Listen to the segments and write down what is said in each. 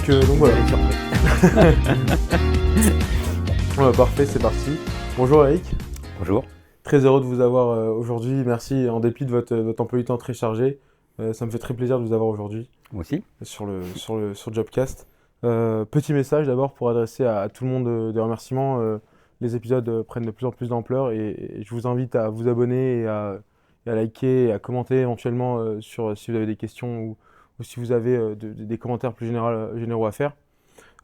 Donc voilà. Ouais, parfait, c'est parti. Bonjour Eric. Bonjour. Très heureux de vous avoir aujourd'hui. Merci en dépit de votre emploi du temps très chargé. Ça me fait très plaisir de vous avoir aujourd'hui Moi aussi. sur Jobcast. Petit message d'abord pour adresser à tout le monde des remerciements. Les épisodes prennent de plus en plus d'ampleur et je vous invite à vous abonner et à liker et à commenter éventuellement si vous avez des questions ou si vous avez des commentaires plus généraux à faire.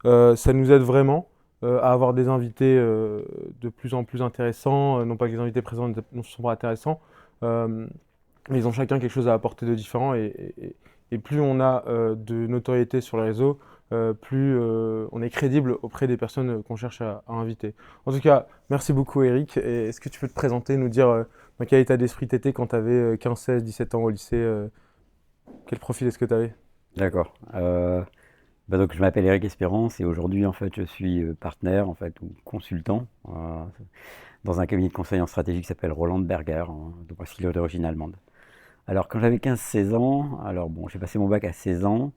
Ça nous aide vraiment à avoir des invités de plus en plus intéressants. Non pas que les invités présents ne sont pas intéressants, euh, mais ils ont chacun quelque chose à apporter de différent. Et plus on a de notoriété sur les réseaux, plus on est crédible auprès des personnes qu'on cherche à inviter. En tout cas, merci beaucoup Eric. Et est-ce que tu peux te présenter, nous dire dans quel état d'esprit tu étais quand tu avais 15, 16, 17 ans au lycée quel profil est-ce que tu avais? D'accord. Donc je m'appelle Eric Espérance et aujourd'hui en fait je suis partenaire en fait ou consultant dans un cabinet de conseil en stratégie qui s'appelle Roland Berger, de Brasilia d'origine allemande. Alors quand j'avais 15-16 ans, alors bon j'ai passé mon bac à 16 ans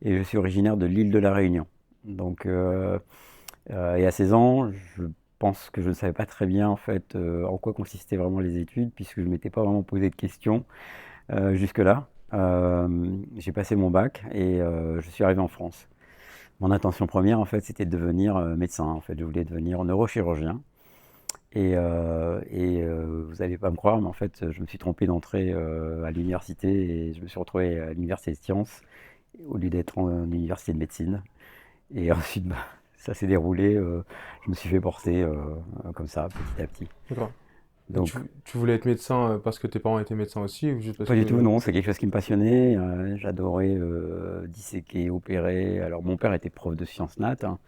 et je suis originaire de l'île de la Réunion. Donc et à 16 ans, je pense que je ne savais pas très bien en fait en quoi consistaient vraiment les études puisque je ne m'étais pas vraiment posé de questions. Jusque-là, j'ai passé mon bac et je suis arrivé en France. Mon intention première, en fait, c'était de devenir médecin. En fait, je voulais devenir neurochirurgien. Vous n'allez pas me croire, mais en fait, je me suis trompé d'entrée à l'université et je me suis retrouvé à l'université de sciences au lieu d'être en université de médecine. Et ensuite, bah, ça s'est déroulé. Je me suis fait porter comme ça, petit à petit. D'accord. Et Donc, tu voulais être médecin parce que tes parents étaient médecins aussi ou juste parce pas du tout, que... non, c'est quelque chose qui me passionnait. J'adorais disséquer, opérer. Alors, mon père était prof de sciences nat, hein,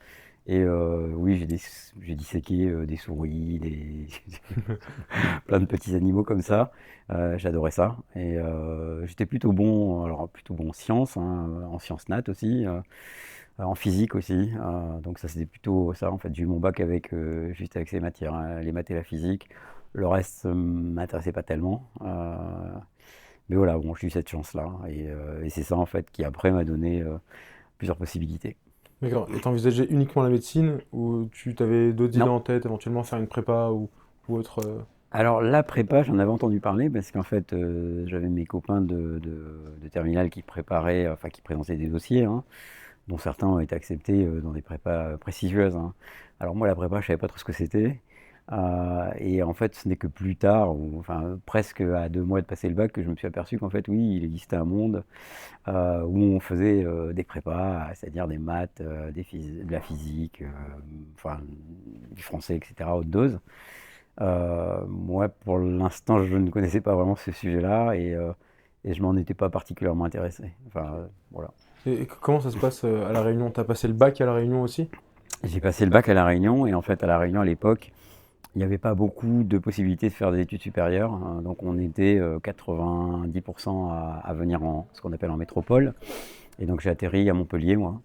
et oui, j'ai disséqué des souris, plein de petits animaux comme ça. J'adorais ça. Et j'étais plutôt bon, alors plutôt bon en sciences, hein, en sciences nat aussi, en physique aussi. Donc, ça, c'était plutôt ça. En fait, j'ai eu mon bac avec, juste avec ces matières, hein, les maths et la physique. Le reste m'intéressait pas tellement. Mais voilà, bon, j'ai eu cette chance-là. Et c'est ça, en fait, qui après m'a donné plusieurs possibilités. D'accord. Et t'envisageais uniquement la médecine ou tu t'avais d'autres idées Non. en tête, éventuellement faire une prépa ou autre Alors, la prépa, j'en avais entendu parler parce qu'en fait, j'avais mes copains de terminale qui préparaient, enfin, qui présentaient des dossiers, hein, dont certains ont été acceptés dans des prépas prestigieuses, hein. Alors, moi, la prépa, je savais pas trop ce que c'était. Et en fait, ce n'est que plus tard, enfin, presque à 2 mois de passer le bac, que je me suis aperçu qu'en fait, oui, il existait un monde où on faisait des prépas, c'est-à-dire des maths, de la physique, enfin, du français, etc., haute dose. Moi, pour l'instant, je ne connaissais pas vraiment ce sujet-là et je m'en étais pas particulièrement intéressé. Enfin, voilà. Et comment ça se passe à La Réunion? T'as passé le bac à La Réunion aussi? J'ai passé le bac à La Réunion et en fait, à La Réunion, à l'époque, il n'y avait pas beaucoup de possibilités de faire des études supérieures, hein. Donc, on était 90% à venir en ce qu'on appelle en métropole. Et donc, j'ai atterri à Montpellier, moi.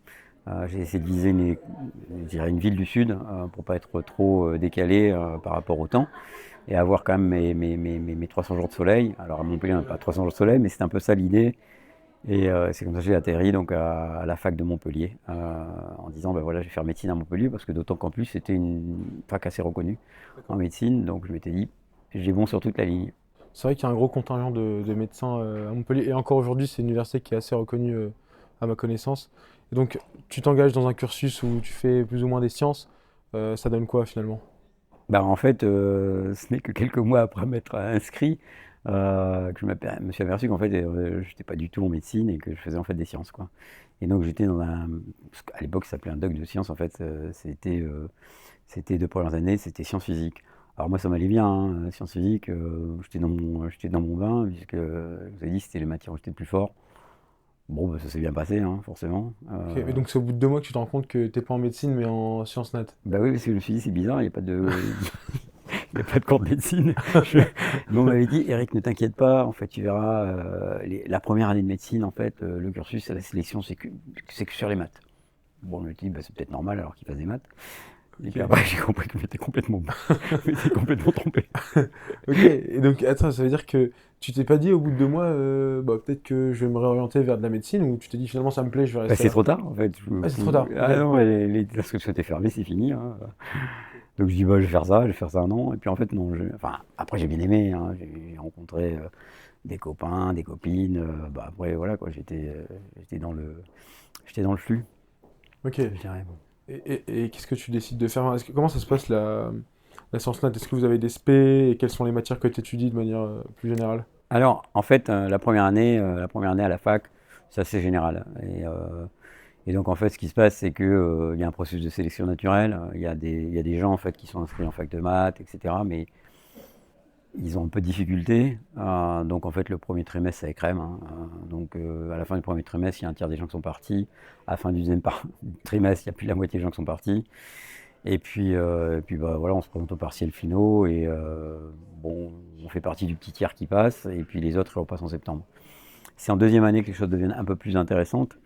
J'ai essayé de viser je dirais une ville du sud pour pas être trop décalé par rapport au temps et avoir quand même mes 300 jours de soleil. Alors à Montpellier, on n'a pas 300 jours de soleil, mais c'est un peu ça l'idée. Et c'est comme ça que j'ai atterri donc à la fac de Montpellier en disant ben voilà, je vais faire médecine à Montpellier parce que d'autant qu'en plus c'était une fac assez reconnue en médecine. Donc je m'étais dit, j'ai bon sur toute la ligne. C'est vrai qu'il y a un gros contingent de médecins à Montpellier et encore aujourd'hui c'est une université qui est assez reconnue à ma connaissance. Et donc tu t'engages dans un cursus où tu fais plus ou moins des sciences, ça donne quoi finalement? Bah, en fait, ce n'est que quelques mois après m'être inscrit que me suis aperçu qu'en fait, je n'étais pas du tout en médecine et que je faisais en fait des sciences, quoi. Et donc j'étais dans à l'époque ça s'appelait un doc de sciences en fait, c'était 2 premières années, c'était sciences physiques. Alors moi ça m'allait bien, hein, sciences physiques, j'étais dans mon bain puisque, je vous ai dit c'était les matières où j'étais le plus fort. Bon, bah, ça s'est bien passé, hein, forcément. Ok. Et donc c'est au bout de 2 mois que tu te rends compte que t'es pas en médecine mais en sciences nat. Bah oui, parce que je me suis dit c'est bizarre, il n'y a pas de il n'y a pas de cours de médecine. Je- Mais on m'avait dit, Eric, ne t'inquiète pas, en fait, tu verras, la première année de médecine, en fait, le cursus, la sélection, c'est que sur les maths. Bon, on me dit, bah, c'est peut-être normal alors qu'il fasse des maths. Et Ok. puis après, j'ai compris que je m'étais complètement trompé. Ok, et donc attends, ça veut dire que tu t'es pas dit au bout de 2 mois, bah, peut-être que je vais me réorienter vers de la médecine, ou tu t'es dit finalement ça me plaît, je vais Bah, rester c'est là? trop tard, en fait. Ah, c'est trop tard, ok. Ah non, les inscriptions étaient fermées, c'est fini, hein. Donc je dis, bah, je vais faire ça un an. Et puis en fait, non. Enfin, après, j'ai bien aimé, hein. J'ai rencontré des copains, des copines. Bah, après, voilà, quoi. J'étais dans le flux, Ok. je dirais. Et qu'est-ce que tu décides de faire? Comment ça se passe la science nat? Est-ce que vous avez des spé et quelles sont les matières que tu étudies de manière plus générale? Alors, en fait, la première année à la fac, c'est assez général. Et donc, en fait, ce qui se passe, c'est que, il y a un processus de sélection naturelle. Il y a des gens, en fait, qui sont inscrits en fac de maths, etc. Mais ils ont un peu de difficultés. Donc, en fait, le premier trimestre, ça écrème, hein. Donc, à la fin du premier trimestre, il y a un tiers des gens qui sont partis. À la fin du deuxième trimestre, il y a plus de la moitié des gens qui sont partis. Et puis bah, voilà, on se présente aux partiels finaux. Et bon, on fait partie du petit tiers qui passe. Et puis les autres, ils repassent en septembre. C'est en deuxième année que les choses deviennent un peu plus intéressantes.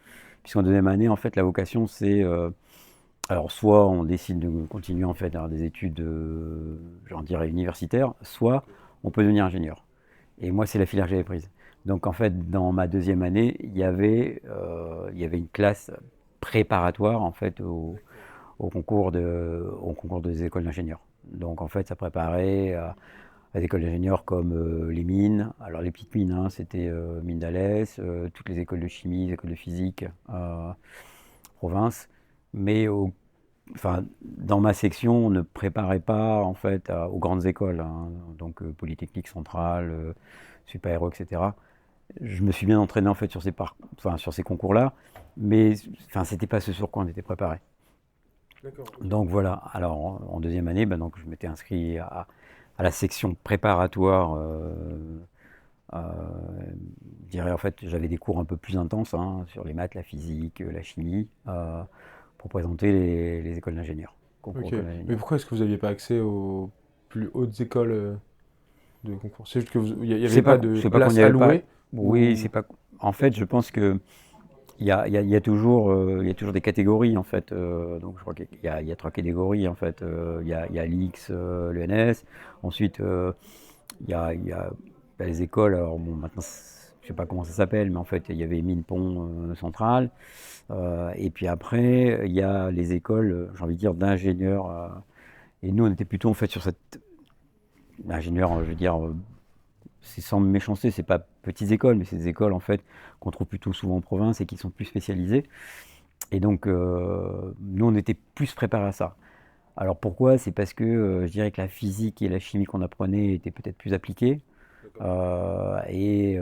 Puisqu'en deuxième année, en fait, la vocation, c'est alors soit on décide de continuer en fait à des études, j'en dirais universitaires, soit on peut devenir ingénieur. Et moi, c'est la filière que j'avais prise. Donc en fait, dans ma deuxième année, il y avait une classe préparatoire en fait au concours des écoles d'ingénieurs. Donc en fait, ça préparait à des écoles d'ingénieurs comme les mines. Alors les petites mines, hein, c'était mine d'Alès, toutes les écoles de chimie, les écoles de physique, province. Mais enfin, dans ma section, on ne préparait pas en fait aux grandes écoles, hein, donc Polytechnique centrale, Super Héros, etc. Je me suis bien entraîné en fait enfin, sur ces concours-là, mais enfin, c'était pas ce sur quoi on était préparé. D'accord, ok. Donc voilà. Alors en deuxième année, ben, donc je m'étais inscrit à la section préparatoire. Euh, je dirais en fait, j'avais des cours un peu plus intenses, hein, sur les maths, la physique, la chimie, pour présenter les écoles d'ingénieurs, concours Ok. écoles Mais d'ingénieurs. pourquoi est-ce que vous n'aviez pas accès aux plus hautes écoles de concours? C'est juste que il n'y avait pas de Je sais pas qu'on place n'y avait pas. allouée Oui, ou... c'est pas. En fait, je pense que il y a il y a toujours des catégories en fait. Donc je crois il y a trois catégories en fait. Il y a l'X, l'ENS. Ensuite, il y a les écoles. Alors bon, maintenant, je sais pas comment ça s'appelle, mais en fait, il y avait Mines-Pont Central. Et puis après, il y a les écoles, j'ai envie de dire, d'ingénieurs. Et nous, on était plutôt en fait sur cette ingénieur, je veux dire, c'est sans méchanceté, c'est pas petites écoles, mais c'est des écoles en fait qu'on trouve plutôt souvent en province et qui sont plus spécialisées. Et donc, nous, on était plus préparés à ça. Alors pourquoi? C'est parce que je dirais que la physique et la chimie qu'on apprenait étaient peut-être plus appliquées. D'accord. Et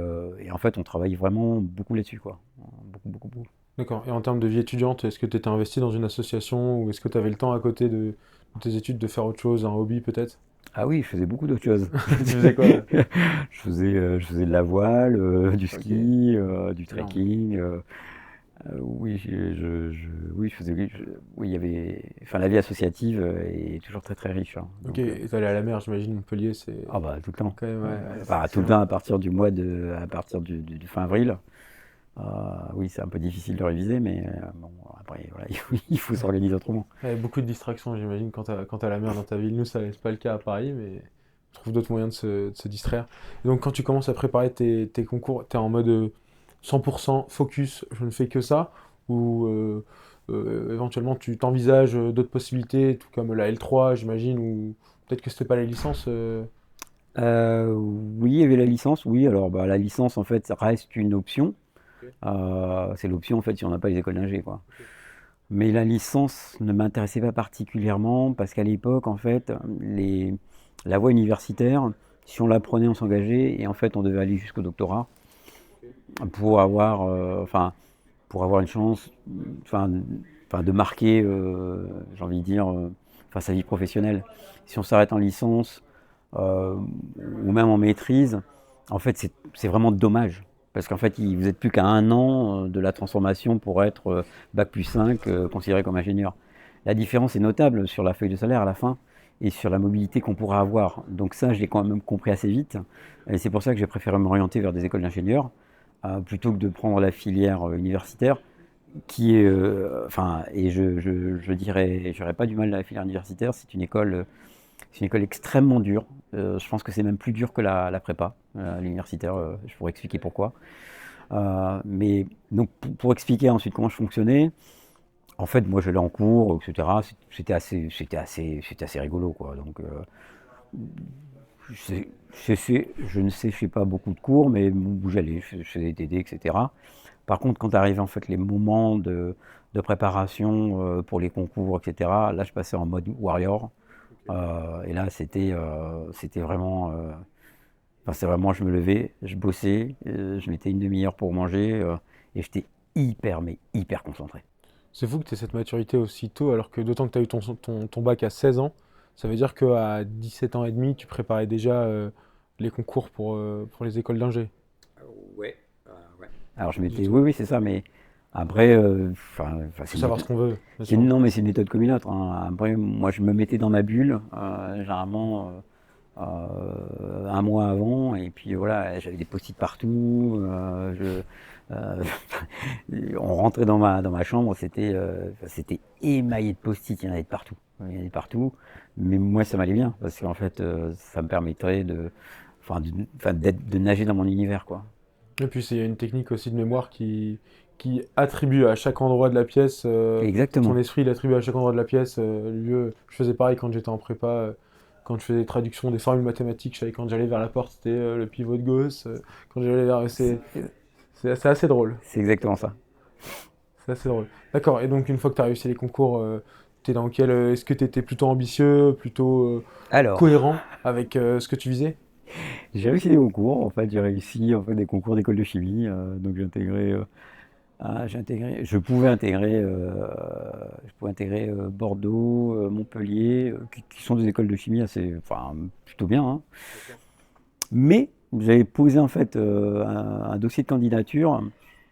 en fait, on travaille vraiment beaucoup là-dessus, quoi. Beaucoup, beaucoup, beaucoup. D'accord. Et en termes de vie étudiante, est-ce que tu étais investi dans une association ou est-ce que tu avais le temps à côté de tes études de faire autre chose, un hobby peut-être? Ah oui, je faisais beaucoup d'autres choses. Tu faisais quoi? Je faisais de la voile, du Ok, ski, du énorme. trekking. Oui, oui, oui, il y avait, enfin, la vie associative est toujours très très riche, hein. Ok, Donc, et t'allais à la mer, j'imagine, Montpellier, c'est ah bah tout le temps. quand même, ouais, Enfin, tout le excellent. temps à partir du fin avril. Oui, c'est un peu difficile de réviser, mais bon, après, voilà, il faut s'organiser autrement. Ouais, beaucoup de distractions, j'imagine, quand t'as la mer dans ta ville. Nous, ça n'est pas le cas à Paris, mais on trouve d'autres moyens de se distraire. Et donc, quand tu commences à préparer tes concours, t'es en mode 100% focus, je ne fais que ça, ou éventuellement tu t'envisages d'autres possibilités, tout comme la L3, j'imagine, ou peut-être que c'était pas les licences. Oui, il y avait la licence. Oui, alors bah, la licence, en fait, ça reste une option. Ok, C'est l'option, en fait, si on n'a pas les écoles d'ingé, quoi. ok. Mais la licence ne m'intéressait pas particulièrement parce qu'à l'époque, en fait, la voie universitaire, si on la prenait, on s'engageait et en fait, on devait aller jusqu'au doctorat pour avoir, pour avoir une chance, enfin, de marquer, j'ai envie de dire, enfin, sa vie professionnelle. Si on s'arrête en licence euh, ou même en maîtrise, en fait, c'est vraiment dommage. Parce qu'en fait, vous n'êtes plus qu'à un an de la transformation pour être bac plus 5, considéré comme ingénieur. La différence est notable sur la feuille de salaire à la fin et sur la mobilité qu'on pourra avoir. Donc ça, je l'ai quand même compris assez vite. Et c'est pour ça que j'ai préféré m'orienter vers des écoles d'ingénieurs plutôt que de prendre la filière universitaire. qui est, enfin, et je dirais, j'aurais pas du mal à la filière universitaire. C'est une école extrêmement dure. Je pense que c'est même plus dur que la prépa, l'universitaire. Je pourrais expliquer pourquoi. Mais donc pour expliquer ensuite comment je fonctionnais, en fait, moi j'allais en cours, etc. C'était assez rigolo, quoi. Donc, je ne séchais pas beaucoup de cours, mais où j'allais, je faisais des TD, etc. Par contre, quand arrivaient en fait les moments de préparation pour les concours, etc., là je passais en mode warrior. Et là c'était vraiment, enfin, c'était vraiment, je me levais, je bossais, je mettais une demi-heure pour manger et j'étais hyper, mais hyper concentré. C'est fou que tu aies cette maturité aussi tôt, alors que d'autant que tu as eu ton bac à 16 ans, ça veut dire qu'à 17 ans et demi, tu préparais déjà les concours pour les écoles d'ingé. Ouais, ouais. Alors je Du m'étais, tout. oui, oui, c'est ça, mais après, Faut c'est une savoir méthode. ce qu'on veut, bien sûr. Non, mais c'est une méthode comme une autre, hein. Après, moi, je me mettais dans ma bulle, généralement un mois avant, et puis voilà, j'avais des post-it partout. Euh, on rentrait dans ma chambre, c'était émaillé de post-it, il y en avait de partout. Il y en avait de partout, mais moi, ça m'allait bien, parce qu'en fait, ça me permettrait de nager dans mon univers, quoi. Et puis il y a une technique aussi de mémoire qui attribue à chaque endroit de la pièce, ton Exactement. esprit il attribue à chaque endroit de la pièce, je faisais pareil quand j'étais en prépa, quand je faisais des traductions des formules mathématiques, je savais quand j'allais vers la porte c'était le pivot de gauche, quand j'allais vers... C'est C'est assez drôle. c'est exactement ça. C'est assez drôle. D'accord, et donc une fois que tu as réussi les concours, t'es dans quel, est-ce que tu étais plutôt ambitieux, plutôt Alors, cohérent avec ce que tu visais? j'ai réussi des concours, en fait, j'ai réussi en fait, des concours d'école de chimie, donc je pouvais intégrer Bordeaux, Montpellier, qui sont des écoles de chimie assez, enfin, plutôt bien, hein. Mais j'avais posé en fait un dossier de candidature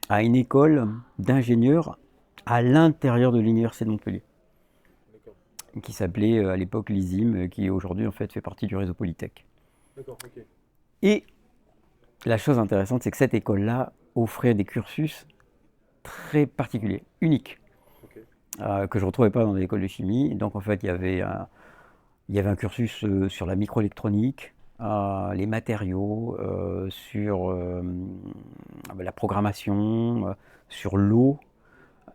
à une école d'ingénieurs à l'intérieur de l'université de Montpellier, D'accord, qui s'appelait à l'époque l'ISIM, qui aujourd'hui en fait fait partie du réseau Polytech. d'accord, ok. Et la chose intéressante, c'est que cette école-là offrait des cursus très particuliers, uniques, Ok. que je ne retrouvais pas dans les écoles de chimie. Donc en fait, il y avait un cursus sur la microélectronique, les matériaux, sur la programmation, sur l'eau.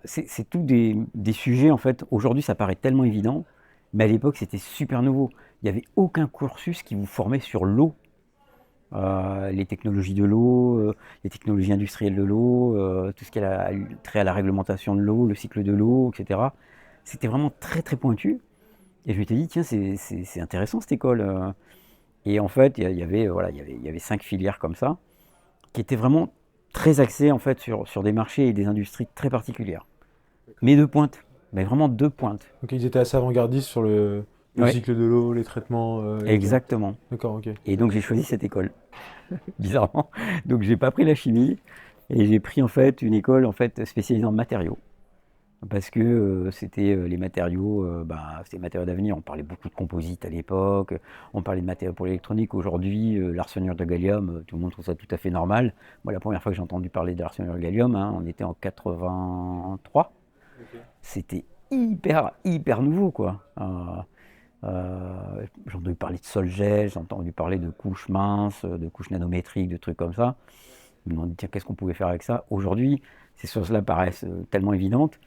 C'est tout des sujets, en fait, aujourd'hui ça paraît tellement évident, mais à l'époque c'était super nouveau. Il n'y avait aucun cursus qui vous formait sur l'eau, les technologies de l'eau, les technologies industrielles de l'eau, tout ce qui a trait à la réglementation de l'eau, le cycle de l'eau, etc. C'était vraiment très très pointu. Et je m'étais dit, tiens, c'est intéressant cette école. Et en fait, il y avait, voilà, il y avait 5 filières comme ça, qui étaient vraiment très axées en fait, sur des marchés et des industries très particulières. D'accord. Mais de pointe, mais vraiment de pointe. Donc ils étaient assez avant-gardistes sur le Ouais, cycle de l'eau, les traitements et tout. exactement. D'accord, ok. Et donc j'ai choisi cette école, bizarrement. Donc j'ai pas pris la chimie et j'ai pris en fait une école en fait spécialisée en matériaux. Parce que c'était les matériaux, c'était les matériaux d'avenir. On parlait beaucoup de composites à l'époque, on parlait de matériaux pour l'électronique. Aujourd'hui, l'arsenure de gallium, tout le monde trouve ça tout à fait normal. Moi, la première fois que j'ai entendu parler de l'arsenure de gallium, hein, on était en 83. Ok. C'était hyper, hyper nouveau, quoi. J'ai entendu parler de sol-gel, j'ai entendu parler de couches minces, de couches nanométriques, de trucs comme ça. Je me demandais, tiens, qu'est-ce qu'on pouvait faire avec ça? Aujourd'hui, ces choses-là paraissent tellement évidentes.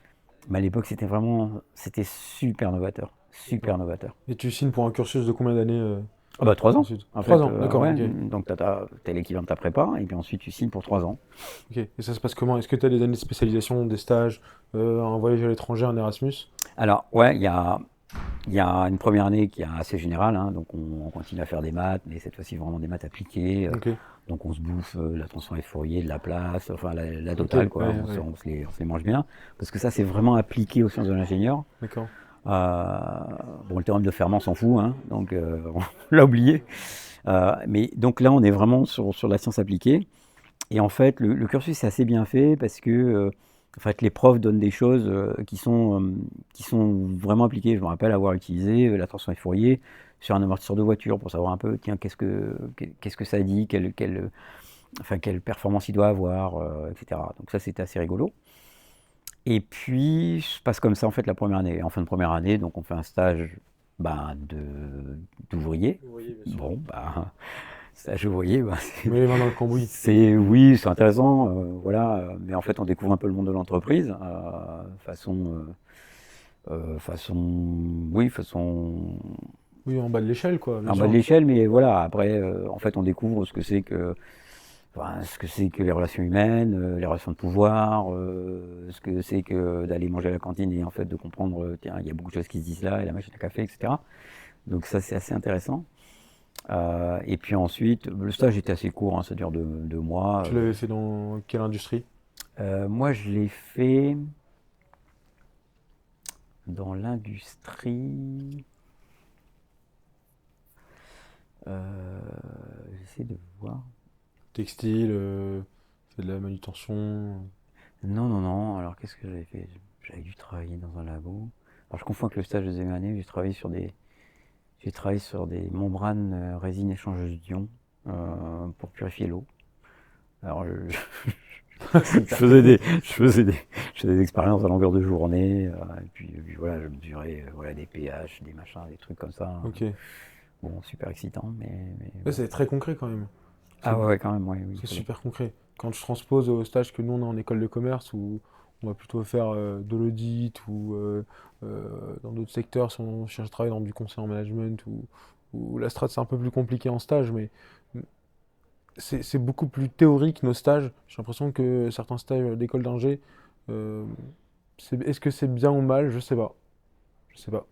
Mais à l'époque, c'était super novateur, super D'accord. novateur. Et tu signes pour un cursus de combien d'années Ah bah 3 ans, ensuite? en Trois fait, ans, d'accord, ouais. ok. Donc t'as l'équivalent de ta prépa, et puis ensuite tu signes pour 3 ans. Ok. Et ça se passe comment? Est-ce que tu as des années de spécialisation, des stages, un voyage à l'étranger, un Erasmus? Alors, ouais, il y a une première année qui est assez générale, hein, donc on continue à faire des maths, mais cette fois-ci vraiment des maths appliquées. Ok, Donc on se bouffe la transformée de Fourier, de Laplace, enfin la ok, totale, quoi. ouais, ouais, On se les mange bien, parce que ça c'est vraiment appliqué aux sciences de l'ingénieur. d'accord. Euh, bon, le théorème de Fermat, on s'en fout, hein, donc on l'a oublié. Mais donc là, on est vraiment sur la science appliquée. Et en fait, le cursus est assez bien fait parce que en fait, les profs donnent des choses qui sont vraiment appliquées. Je me rappelle avoir utilisé la transformée de Fourier sur un amortisseur de voiture pour savoir un peu, tiens, qu'est-ce que ça dit, enfin, quelle performance il doit avoir, etc. Donc ça, c'était assez rigolo. Et puis, se passe comme ça en fait la première année. En fin de première année, donc on fait un stage d'ouvrier. Oui, bien sûr. Bon, stage ouvrier, On met les mains dans le cambouis. oui, c'est intéressant, voilà. Mais en fait, on découvre un peu le monde de l'entreprise, façon Oui, en bas de l'échelle, quoi, bien en bas de sûr. l'échelle, mais voilà. Après, en fait, on découvre ce que c'est que les relations humaines, les relations de pouvoir, ce que c'est que d'aller manger à la cantine et en fait de comprendre, tiens, il y a beaucoup de choses qui se disent là, et la machine à café, etc. Donc ça, c'est assez intéressant. Et puis ensuite, le stage était assez court, hein, ça dure 2 mois. Tu l'avais fait dans quelle industrie? Moi, je l'ai fait dans l'industrie. Euh, J'essaie de voir. Textile, c'est de la manutention. Non, non, non. Alors, qu'est-ce que j'avais fait? J'avais dû travailler dans un labo. Alors, je confonds avec le stage de deuxième année. J'ai travaillé sur des membranes résine échangeuses d'ions pour purifier l'eau. Alors, je faisais des expériences à longueur de journée. Et puis, voilà, je mesurais voilà, des pH, des machins, des trucs comme ça. Ok. Bon, super excitant, mais Ouais, bon. c'est très concret quand même. Ah C'est ouais, ouais, quand même, ouais, oui, il c'est fallait. super concret. Quand je transpose au stage que nous on a en école de commerce où on va plutôt faire de l'audit ou dans d'autres secteurs si on cherche à travailler dans du conseil en management ou la strat c'est un peu plus compliqué en stage mais c'est beaucoup plus théorique nos stages. J'ai l'impression que certains stages d'école d'ingé, euh, est-ce que c'est bien ou mal? Je sais pas. Je sais pas.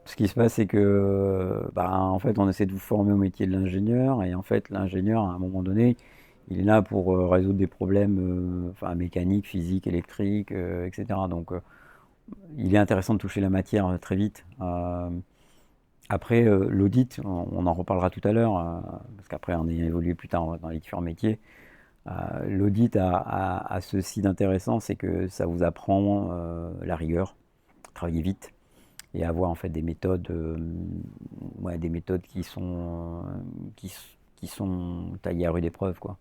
Ce qui se passe, c'est que, en fait, on essaie de vous former au métier de l'ingénieur, et en fait, l'ingénieur, à un moment donné, il est là pour résoudre des problèmes, enfin, mécaniques, physiques, électriques, etc. Donc, il est intéressant de toucher la matière très vite. Après, l'audit, on en reparlera tout à l'heure, parce qu'après, on a évolué plus tard dans les différents métiers. L'audit a ceci d'intéressant, c'est que ça vous apprend la rigueur, travailler vite et avoir en fait des méthodes qui, qui sont taillées à rude épreuve, quoi.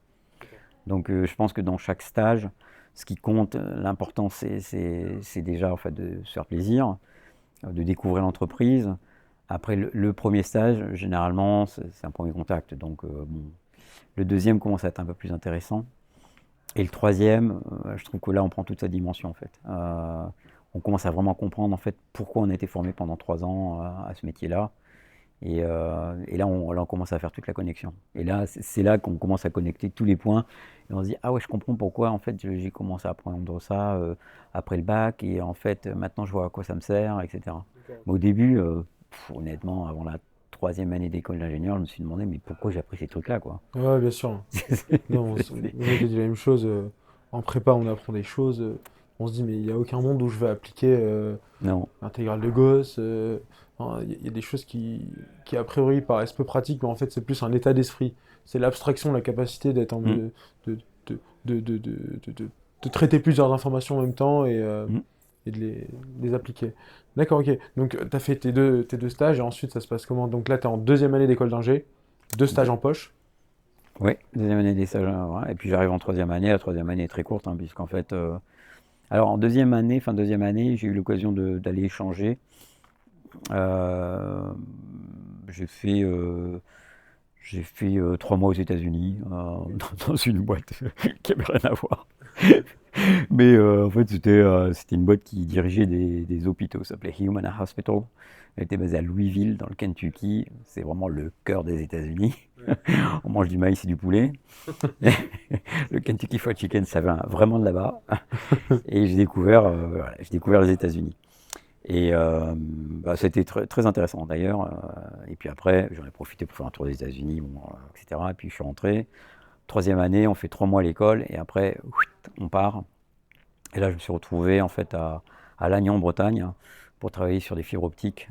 Donc je pense que dans chaque stage, ce qui compte, l'important c'est déjà en fait de se faire plaisir, de découvrir l'entreprise. Après le premier stage, généralement, c'est un premier contact. Donc bon, le deuxième commence à être un peu plus intéressant. Et le troisième, je trouve que là, on prend toute sa dimension en fait. On commence à vraiment comprendre en fait pourquoi on a été formé pendant 3 ans à ce métier-là. Et là, on commence à faire toute la connexion. Et là, c'est là qu'on commence à connecter tous les points. Et on se dit, ah ouais, je comprends pourquoi en fait j'ai commencé à apprendre ça après le bac. Et en fait, maintenant, je vois à quoi ça me sert, etc. Mais au début, honnêtement, avant la troisième année d'école d'ingénieur, je me suis demandé, mais pourquoi j'ai appris ces trucs-là, quoi. Ouais, bien sûr. Non, on m'avait dit la même chose. En prépa, on apprend des choses. On se dit, mais il n'y a aucun monde où je vais appliquer Non. l'intégrale de Gauss. Enfin, il y a des choses qui, a priori, paraissent peu pratiques, mais en fait, c'est plus un état d'esprit. C'est l'abstraction, la capacité d'être en Mm, de, de, de traiter plusieurs informations en même temps mm. et de les appliquer. D'accord, ok. Donc, tu as fait tes deux stages et ensuite, ça se passe comment? Donc là, tu es en deuxième année d'école d'ingé, deux stages en poche. Oui, deuxième année des stages, ouais. Et puis j'arrive en troisième année. La troisième année est très courte, hein, puisqu'en fait, alors en deuxième année, fin de deuxième année, j'ai eu l'occasion d'aller échanger. Euh, j'ai fait, euh, j'ai fait 3 mois aux États-Unis, dans une boîte qui avait rien à voir. Mais en fait, c'était une boîte qui dirigeait des hôpitaux, ça s'appelait Humana Hospital. Elle était basée à Louisville, dans le Kentucky. C'est vraiment le cœur des États-Unis. Ouais. On mange du maïs et du poulet. Le Kentucky Fried Chicken, ça vient vraiment de là-bas. Et j'ai découvert les États-Unis. Et c'était très intéressant d'ailleurs. Et puis après, j'en ai profité pour faire un tour des États-Unis, bon, etc. Et puis je suis rentré. Troisième année, on fait 3 mois à l'école et après, on part. Et là, je me suis retrouvé en fait à Lannion, en Bretagne, pour travailler sur des fibres optiques,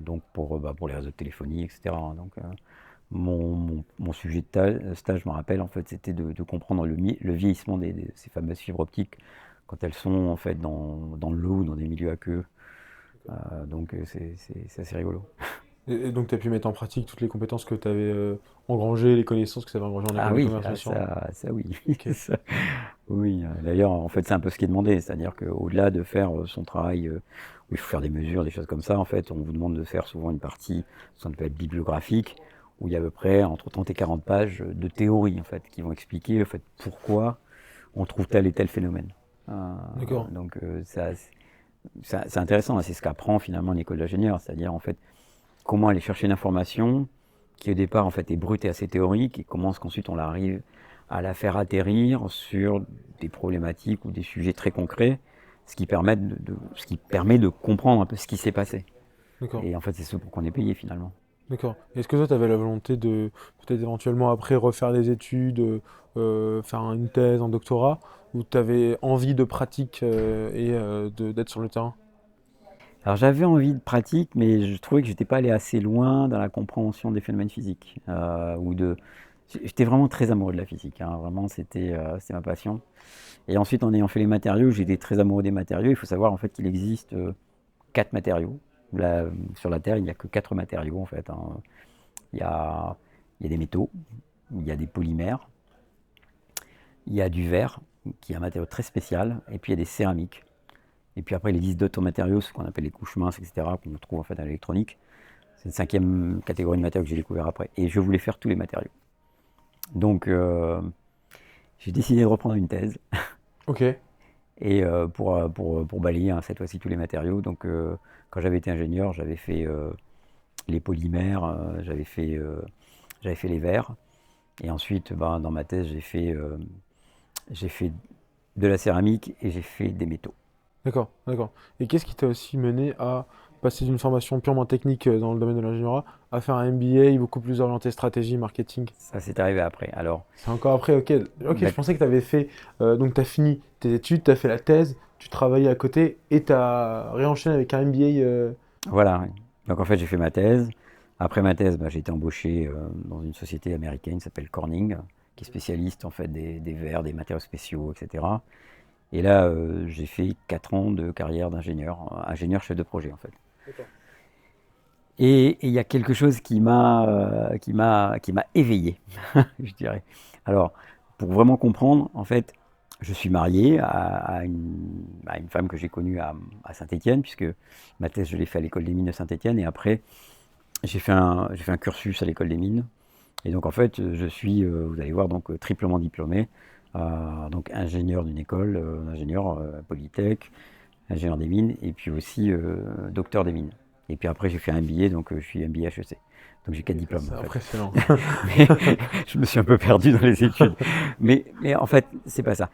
donc pour les réseaux de téléphonie, etc. Donc, mon sujet de stage, je me rappelle, en fait, c'était de comprendre le vieillissement de ces fameuses fibres optiques quand elles sont en fait dans l'eau, dans des milieux aqueux. Donc, c'est assez rigolo. Et donc, tu as pu mettre en pratique toutes les compétences que tu avais engrangées, les connaissances que tu avais engrangées en Ah école de oui, commerce, bien sûr. ça oui. Ok, Ça, oui, d'ailleurs, en fait, c'est un peu ce qui est demandé. C'est-à-dire qu'au-delà de faire son travail, où il faut faire des mesures, des choses comme ça, en fait, on vous demande de faire souvent une partie, ce qu'on appelle bibliographique, où il y a à peu près entre 30 et 40 pages de théorie, en fait, qui vont expliquer, en fait, pourquoi on trouve tel et tel phénomène. d'accord. Donc, c'est intéressant, hein, c'est ce qu'apprend finalement l'école d'ingénieur, c'est-à-dire, en fait, comment aller chercher une information qui au départ en fait est brute et assez théorique et comment est-ce qu'ensuite on arrive à la faire atterrir sur des problématiques ou des sujets très concrets, ce qui permet de comprendre un peu ce qui s'est passé. D'accord. Et en fait c'est ce pour qu'on est payé finalement. D'accord. Est-ce que toi, tu avais la volonté de peut-être éventuellement après refaire des études, faire une thèse, un doctorat, ou tu avais envie de pratique d'être sur le terrain? Alors j'avais envie de pratique, mais je trouvais que j'étais pas allé assez loin dans la compréhension des phénomènes physiques. J'étais vraiment très amoureux de la physique, hein. Vraiment c'était ma passion. Et ensuite en ayant fait les matériaux, j'étais très amoureux des matériaux. Il faut savoir en fait qu'il existe quatre matériaux. Là, sur la Terre, il n'y a que quatre matériaux en fait, hein. Il y a, il y a des métaux, il y a des polymères, il y a du verre, qui est un matériau très spécial, et puis il y a des céramiques. Et puis après, il existe d'autres matériaux, ce qu'on appelle les couches minces, etc., qu'on trouve en fait à l'électronique. C'est une cinquième catégorie de matériaux que j'ai découvert après. Et je voulais faire tous les matériaux. Donc, j'ai décidé de reprendre une thèse Ok, et pour balayer, hein, cette fois-ci tous les matériaux. Donc, quand j'avais été ingénieur, j'avais fait les polymères, j'avais fait les verres. Et ensuite, ben, dans ma thèse, j'ai fait de la céramique et j'ai fait des métaux. d'accord, d'accord. Et qu'est-ce qui t'a aussi mené à passer d'une formation purement technique dans le domaine de l'ingénierie à faire un MBA beaucoup plus orienté stratégie, marketing? Ça, c'est arrivé après. Alors, C'est encore après, ok. Ok, je d'ac- pensais que tu avais fait. Donc, tu as fini tes études, tu as fait la thèse, tu travaillais à côté et tu as réenchaîné avec un MBA. voilà. Ouais. Donc, en fait, j'ai fait ma thèse. Après ma thèse, bah, j'ai été embauché dans une société américaine qui s'appelle Corning, qui est spécialiste en fait des verres, des matériaux spéciaux, etc. Et là, j'ai fait 4 ans de carrière d'ingénieur, ingénieur chef de projet en fait. D'accord. Et il y a quelque chose qui m'a éveillé, je dirais. Alors, pour vraiment comprendre, en fait, je suis marié à une femme que j'ai connue à Saint-Étienne, puisque ma thèse, je l'ai fait à l'école des mines de Saint-Étienne, et après, j'ai fait un cursus à l'école des mines. Et donc, en fait, je suis, vous allez voir, donc triplement diplômé, donc ingénieur d'une école, ingénieur Polytech, ingénieur des mines, et puis aussi docteur des mines. Et puis après, j'ai fait un MBA, donc je suis MBA HEC. Donc j'ai 4 diplômes C'est en fait. impressionnant. Mais je me suis un peu perdu dans les études. Mais en fait, c'est pas ça.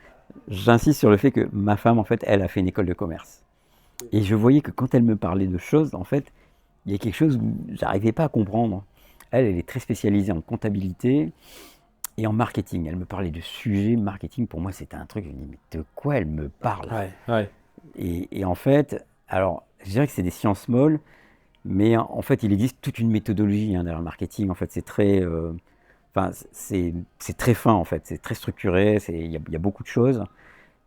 J'insiste sur le fait que ma femme, en fait, elle a fait une école de commerce. Et je voyais que quand elle me parlait de choses, en fait, il y a quelque chose que j'arrivais pas à comprendre. Elle est très spécialisée en comptabilité et en marketing. Elle me parlait de sujets marketing. Pour moi, c'était un truc, je me dis, mais de quoi elle me parle? Ouais, ouais. Et en fait, alors, je dirais que c'est des sciences molles, mais en fait, il existe toute une méthodologie, hein, derrière le marketing. En fait, enfin, c'est très fin, en fait. C'est très structuré. Il y a beaucoup de choses.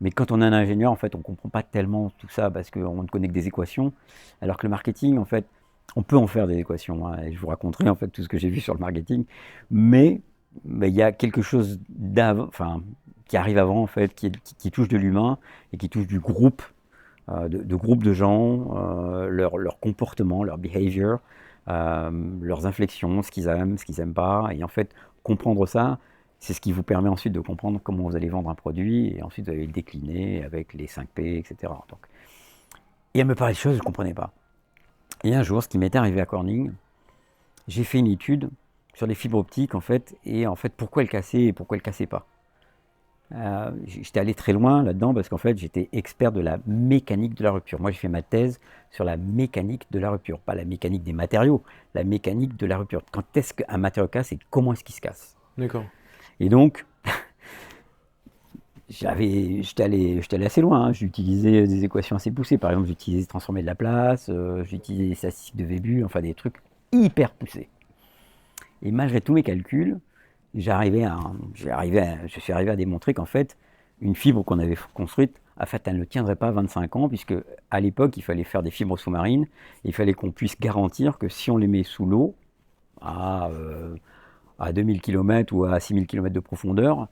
Mais quand on est un ingénieur, en fait, on ne comprend pas tellement tout ça parce qu'on ne connaît que des équations. Alors que le marketing, en fait, on peut en faire des équations, hein, et je vous raconterai en fait tout ce que j'ai vu sur le marketing. Mais il y a quelque chose enfin, qui arrive avant, en fait, qui touche de l'humain et qui touche du groupe, de groupes de gens, leur comportement, leur behavior, leurs inflexions, ce qu'ils aiment pas. Et en fait, comprendre ça, c'est ce qui vous permet ensuite de comprendre comment vous allez vendre un produit et ensuite vous allez le décliner avec les 5P, etc. Donc, et elle me parlait de choses que je ne comprenais pas. Et un jour, ce qui m'était arrivé à Corning, j'ai fait une étude sur les fibres optiques en fait, et en fait pourquoi elles cassaient et pourquoi elles cassaient pas. J'étais allé très loin là-dedans parce qu'en fait j'étais expert de la mécanique de la rupture. Moi j'ai fait ma thèse sur la mécanique de la rupture, pas la mécanique des matériaux, la mécanique de la rupture. Quand est-ce qu'un matériau casse et comment est-ce qu'il se casse? D'accord. Et donc j'étais allé assez loin, hein. J'ai utilisé des équations assez poussées. Par exemple, j'ai utilisé transformer de la place, j'ai utilisé les statistiques de Webu, enfin des trucs hyper poussés. Et malgré tous mes calculs, je suis arrivé à démontrer qu'en fait, une fibre qu'on avait construite en fait, elle ne tiendrait pas 25 ans, puisque à l'époque, il fallait faire des fibres sous-marines, il fallait qu'on puisse garantir que si on les met sous l'eau, à, euh, à 2000 km ou à 6000 km de profondeur,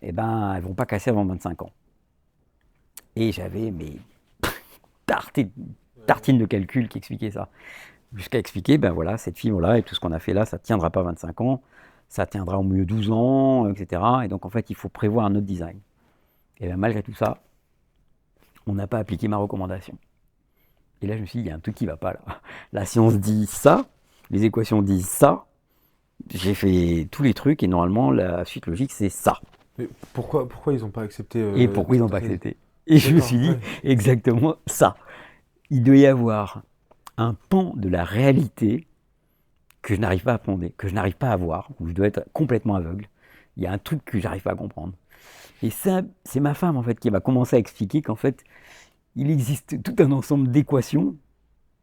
eh ben, elles ne vont pas casser avant 25 ans. Et j'avais mes tartines de calcul qui expliquaient ça. Jusqu'à expliquer, ben voilà, cette fibre-là et tout ce qu'on a fait là, ça ne tiendra pas 25 ans, ça tiendra au mieux 12 ans, etc. Et donc, en fait, il faut prévoir un autre design. Et bien, malgré tout ça, on n'a pas appliqué ma recommandation. Et là, je me suis dit, il y a un truc qui ne va pas là. La science dit ça, les équations disent ça, j'ai fait tous les trucs et normalement, la suite logique, c'est ça. Mais pourquoi ils n'ont pas accepté Et pourquoi ils n'ont pas accepté? Et je me D'accord, suis dit ouais. exactement ça. Il doit y avoir un pan de la réalité que je n'arrive pas à prendre, que je n'arrive pas à voir, où je dois être complètement aveugle. Il y a un truc que j'arrive pas à comprendre. Et ça, c'est ma femme en fait qui m'a commencé à expliquer qu'en fait, il existe tout un ensemble d'équations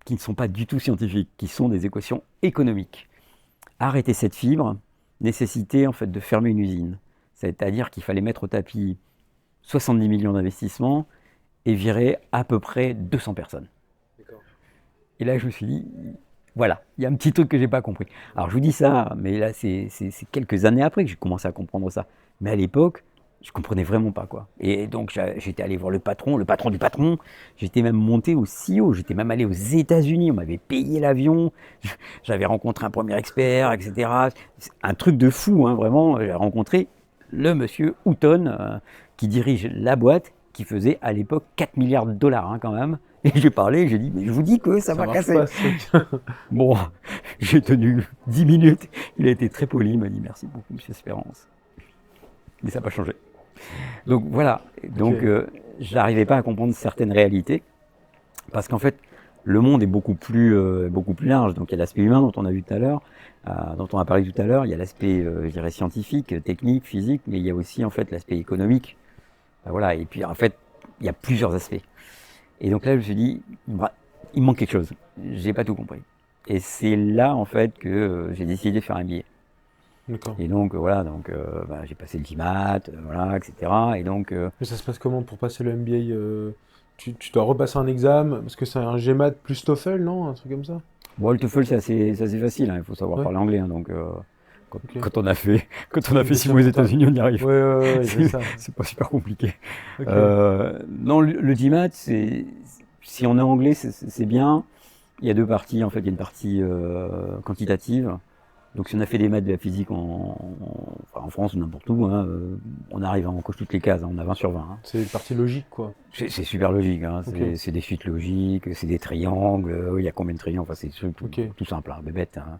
qui ne sont pas du tout scientifiques, qui sont des équations économiques. Arrêter cette fibre nécessitait en fait de fermer une usine. C'est-à-dire qu'il fallait mettre au tapis 70 millions d'investissements et virer à peu près 200 personnes. D'accord. Et là, je me suis dit, voilà, il y a un petit truc que j'ai pas compris. Alors, je vous dis ça, mais là, c'est quelques années après que j'ai commencé à comprendre ça. Mais à l'époque, je comprenais vraiment pas, quoi. Et donc, j'étais allé voir le patron du patron. J'étais même monté au CEO, j'étais même allé aux États-Unis, on m'avait payé l'avion. J'avais rencontré un premier expert, etc. C'est un truc de fou, hein, vraiment. J'ai rencontré le monsieur Houghton, qui dirige la boîte, qui faisait à l'époque 4 milliards de dollars, hein, quand même. Et j'ai parlé, j'ai dit, mais je vous dis que ça va marche casser. pas, ce truc. Bon, j'ai tenu 10 minutes. Il a été très poli, il m'a dit merci beaucoup, monsieur Espérance. Mais ça n'a pas changé. Donc voilà, donc Ok. je n'arrivais pas à comprendre certaines réalités, parce qu'en fait, le monde est beaucoup plus large. Donc il y a l'aspect humain dont on a vu tout à l'heure, dont on a parlé tout à l'heure. Il y a l'aspect, je dirais, scientifique, technique, physique, mais il y a aussi en fait l'aspect économique. Voilà, et puis en fait, il y a plusieurs aspects. Et donc là, je me suis dit, bah, il me manque quelque chose. J'ai pas tout compris. Et c'est là, en fait, que j'ai décidé de faire un billet. D'accord. Et donc, voilà, donc, bah, j'ai passé le GMAT, voilà, etc. Et donc, Mais ça se passe comment pour passer le MBA tu dois repasser un examen parce que c'est un GMAT plus TOEFL, non? Un truc comme ça? bon, le TOEFL, c'est assez facile, hein, il faut savoir Ouais, parler anglais. Hein, donc, ok. quand on a fait, quand on a Oui, fait bien 6 sûr, mois aux mental. États-Unis, on y arrive. Ouais, c'est ça. C'est pas super compliqué. Ok. Non, le GMAT, si on est anglais, c'est bien. Il y a deux parties, en fait. Il y a une partie quantitative. Donc, si on a fait des maths, de la physique enfin, en France ou n'importe où, hein, on arrive, on coche toutes les cases, hein, on a 20 sur 20. Hein. C'est une partie logique, quoi. C'est super logique, hein, Ok. c'est des suites logiques, c'est des triangles, il y a combien de triangles, enfin, c'est Ok. tout simple, hein, bébête. Hein.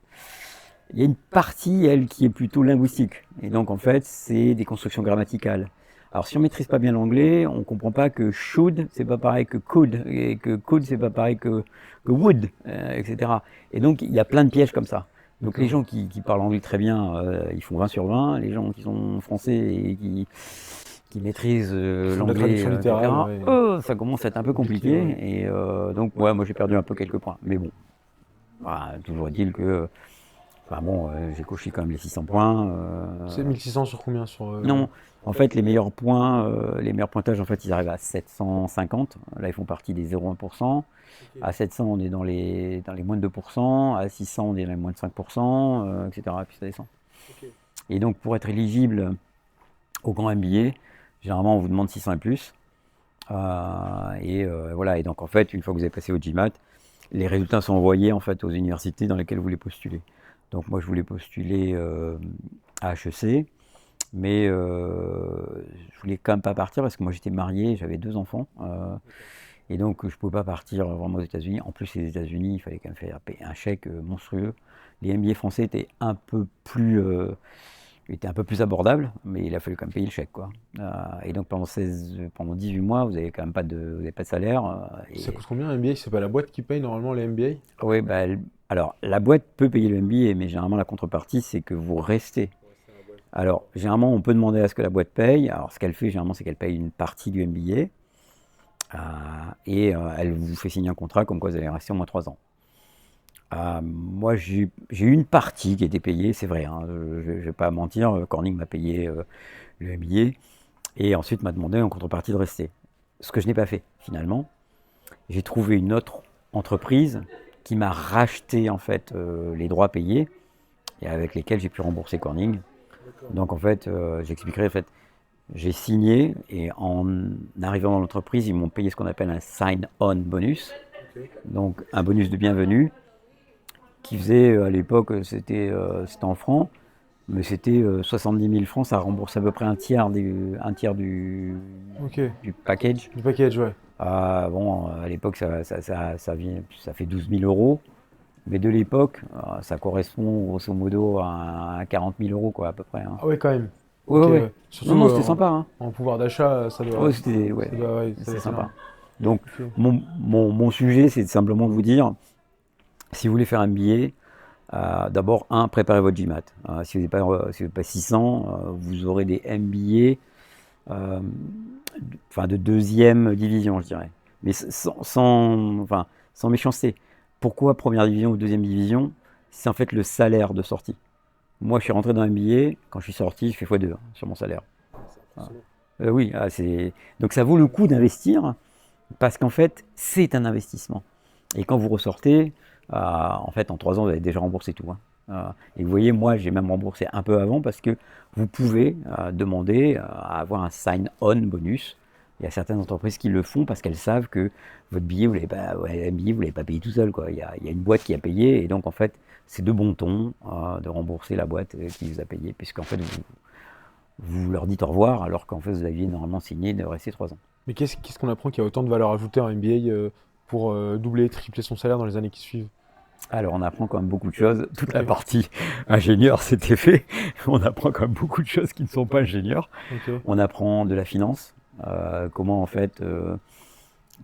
Il y a une partie, elle, qui est plutôt linguistique. Et donc, en fait, c'est des constructions grammaticales. Alors, si on maîtrise pas bien l'anglais, on comprend pas que should, c'est pas pareil que could, et que could, c'est pas pareil que would, etc. Et donc, il y a plein de pièges comme ça. Donc, les D'accord. gens qui parlent anglais très bien, ils font 20 sur 20. Les gens qui sont français et qui maîtrisent Ils font de la l'anglais, traduction littérale, etc., ouais. ça commence à être un peu Compliqué, compliqué. ouais. Et donc, ouais, moi, j'ai perdu un peu quelques points. Mais bon, voilà, toujours est-il que enfin bon, j'ai coché quand même les 600 points. C'est 1600 sur combien? Sur, Non, en fait, les meilleurs points, les meilleurs pointages, en fait, ils arrivent à 750. Là, ils font partie des 0,1%. Ok. À 700, on est dans les moins de 2%. À 600, on est dans les moins de 5%, etc. Et puis ça descend. Ok. Et donc, pour être éligible au grand MBA, généralement, on vous demande 600 et plus. Voilà. Et donc, en fait, une fois que vous avez passé au GMAT, les résultats sont envoyés en fait aux universités dans lesquelles vous voulez postuler. Donc moi je voulais postuler à HEC, mais je voulais quand même pas partir parce que moi j'étais marié, j'avais 2 enfants, et donc je pouvais pas partir vraiment aux États-Unis. En plus les États-Unis, il fallait quand même faire un chèque monstrueux. Les MBA français étaient un peu plus abordables, mais il a fallu quand même payer le chèque, quoi. Et donc pendant 18 mois, vous avez pas de salaire. Ça coûte combien un MBA? C'est pas la boîte qui paye normalement les MBA? Oui, bah, alors la boîte peut payer le MBA, mais généralement la contrepartie, c'est que vous restez. Alors, généralement, on peut demander à ce que la boîte paye. Alors, ce qu'elle fait, généralement, c'est qu'elle paye une partie du MBA elle vous fait signer un contrat comme quoi vous allez rester au moins 3 ans. Moi, j'ai eu une partie qui était payée, c'est vrai, hein, je ne vais pas mentir. Corning m'a payé le MBA et ensuite m'a demandé en contrepartie de rester. Ce que je n'ai pas fait finalement. J'ai trouvé une autre entreprise qui m'a racheté en fait les droits payés et avec lesquels j'ai pu rembourser Corning. Donc en fait, j'expliquerai en fait, j'ai signé et en arrivant dans l'entreprise, ils m'ont payé ce qu'on appelle un sign-on bonus, donc un bonus de bienvenue qui faisait à l'époque, c'était en francs, mais c'était 70 000 francs, ça rembourse à peu près un tiers Ok. du package. Du package, ouais. Bon, à l'époque, ça fait 12 000 euros. Mais de l'époque, ça correspond grosso modo à 40 000 euros, quoi, à peu près, hein. Ah ouais, quand même. Ouais, Ok, ouais, ouais. ouais. Non, Surtout non, c'était sympa, hein. en pouvoir d'achat, Ouais, c'était, ouais, ouais, ça c'est doit être sympa. énorme. Donc, Ok. mon sujet, c'est simplement de vous dire, si vous voulez faire un billet, d'abord, préparez votre GMAT. Si vous n'avez pas 600, vous aurez des MBA, euh, enfin de deuxième division, je dirais. Mais enfin, sans méchanceté. Pourquoi première division ou deuxième division? C'est en fait le salaire de sortie. Moi, je suis rentré dans un billet, quand je suis sorti, je fais x2 sur mon salaire. Ah. Oui, donc ça vaut le coup d'investir parce qu'en fait, c'est un investissement. Et quand vous ressortez, en fait, en 3 ans, vous avez déjà remboursé tout, hein. Et vous voyez, moi, j'ai même remboursé un peu avant parce que vous pouvez demander à avoir un sign-on bonus. Il y a certaines entreprises qui le font parce qu'elles savent que votre billet, vous ne l'avez pas payé tout seul, quoi. Il y a une boîte qui a payé et donc, en fait, c'est de bon ton de rembourser la boîte qui vous a payé puisqu'en fait, vous leur dites au revoir alors qu'en fait, vous aviez normalement signé de rester 3 ans. Mais qu'est-ce qu'on apprend qui a autant de valeur ajoutée en MBA pour doubler, tripler son salaire dans les années qui suivent? Alors, on apprend quand même beaucoup de choses. Toute la Ok, partie ingénieur, c'était fait. On apprend quand même beaucoup de choses qui ne sont pas ingénieurs. ok, On apprend de la finance, comment en fait,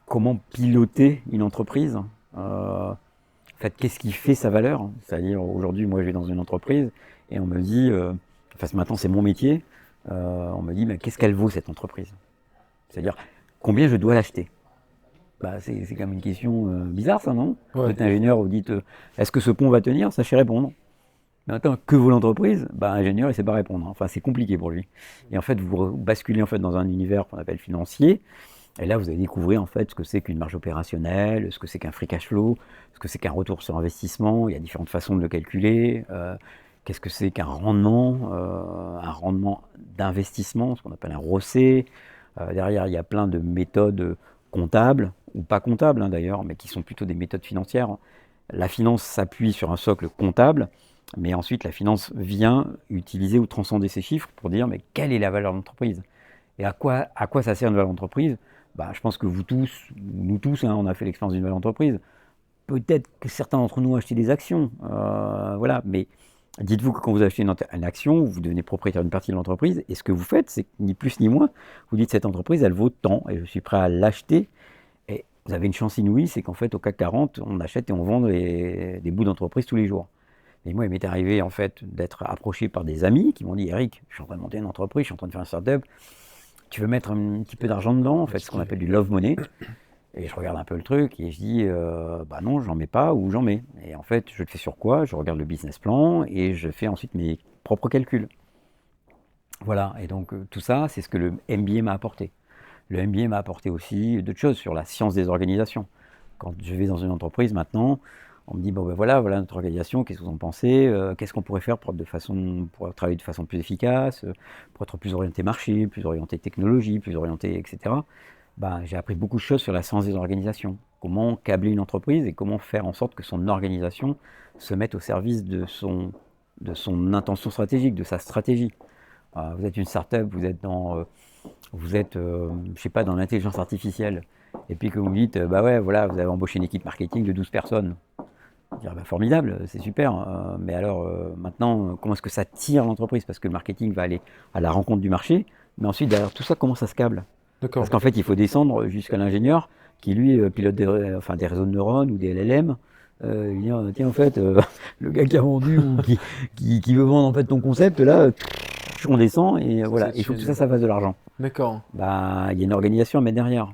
comment piloter une entreprise. En fait, qu'est-ce qui fait sa valeur? C'est-à-dire, aujourd'hui, moi, je vais dans une entreprise et on me dit, enfin, maintenant, c'est mon métier. On me dit, mais qu'est-ce qu'elle vaut cette entreprise? C'est-à-dire, combien je dois l'acheter? Bah, c'est quand même une question bizarre, ça, non? Vous ouais, êtes ingénieur, vous dites est-ce que ce pont va tenir? Sachez répondre. Mais attends, que vaut l'entreprise? Bah, ingénieur, il ne sait pas répondre. Enfin, c'est compliqué pour lui. Et en fait, vous basculez en fait dans un univers qu'on appelle financier. Et là, vous allez découvrir en fait ce que c'est qu'une marge opérationnelle, ce que c'est qu'un free cash flow, ce que c'est qu'un retour sur investissement. Il y a différentes façons de le calculer. Qu'est-ce que c'est qu'un un rendement d'investissement, ce qu'on appelle un ROCE. Derrière, il y a plein de méthodes comptables, ou pas comptables hein, d'ailleurs, mais qui sont plutôt des méthodes financières. La finance s'appuie sur un socle comptable, mais ensuite la finance vient utiliser ou transcender ces chiffres pour dire mais quelle est la valeur de l'entreprise? Et à quoi ça sert une valeur d'entreprise? Bah, je pense que vous tous, nous tous, hein, on a fait l'expérience d'une valeur d'entreprise. Peut-être que certains d'entre nous ont acheté des actions, voilà, mais dites-vous que quand vous achetez une action, vous devenez propriétaire d'une partie de l'entreprise, et ce que vous faites, c'est ni plus ni moins, vous dites cette entreprise, elle vaut tant, et je suis prêt à l'acheter, et vous avez une chance inouïe, c'est qu'en fait, au CAC 40, on achète et on vend des bouts d'entreprise tous les jours. Et moi, il m'est arrivé, en fait, d'être approché par des amis qui m'ont dit, Eric, je suis en train de monter une entreprise, je suis en train de faire une start-up, tu veux mettre un petit peu d'argent dedans, en fait, ce qu'on appelle du love money. Et je regarde un peu le truc et je dis, bah non, j'en mets pas ou j'en mets. Et en fait, je le fais sur quoi? Je regarde le business plan et je fais ensuite mes propres calculs. Voilà, et donc tout ça, c'est ce que le MBA m'a apporté. Le MBA m'a apporté aussi d'autres choses sur la science des organisations. Quand je vais dans une entreprise maintenant, on me dit, bon ben voilà, voilà notre organisation, qu'est-ce que vous en pensez? Qu'est-ce qu'on pourrait faire pour travailler de façon plus efficace, pour être plus orienté marché, plus orienté technologie, plus orienté, etc. Ben, j'ai appris beaucoup de choses sur la science des organisations. Comment câbler une entreprise et comment faire en sorte que son organisation se mette au service de son intention stratégique, de sa stratégie. Vous êtes une start-up, vous êtes, je sais pas, dans l'intelligence artificielle, et puis que vous me dites, bah ouais, voilà, vous avez embauché une équipe marketing de 12 personnes. Je dirais, bah, formidable, c'est super, mais alors maintenant, comment est-ce que ça tire l'entreprise? Parce que le marketing va aller à la rencontre du marché, mais ensuite, derrière tout ça, comment ça se câble? Parce d'accord. qu'en fait, il faut descendre jusqu'à l'ingénieur qui, lui, pilote enfin, des réseaux de neurones ou des LLM. Il dit, tiens, en fait, le gars qui a vendu ou qui veut vendre en fait ton concept, là, on descend et voilà. Il faut que tout ça, ça fasse de l'argent. D'accord. Bah, il y a une organisation à mettre derrière.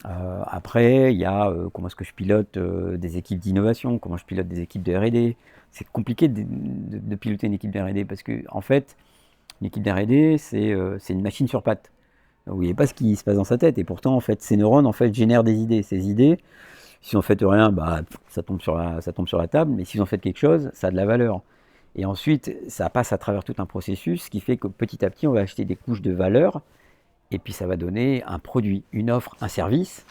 Après, il y a comment est-ce que je pilote des équipes d'innovation, comment je pilote des équipes de R&D. C'est compliqué de piloter une équipe de R&D parce que, en fait, une équipe de R&D, c'est une machine sur pattes. Vous voyez pas ce qui se passe dans sa tête. Et pourtant, en fait, ces neurones, en fait, génèrent des idées. Ces idées, si on fait rien, bah, ça tombe sur la table. Mais si on fait quelque chose, ça a de la valeur. Et ensuite, ça passe à travers tout un processus qui fait que petit à petit, on va acheter des couches de valeur. Et puis, ça va donner un produit, une offre, un service.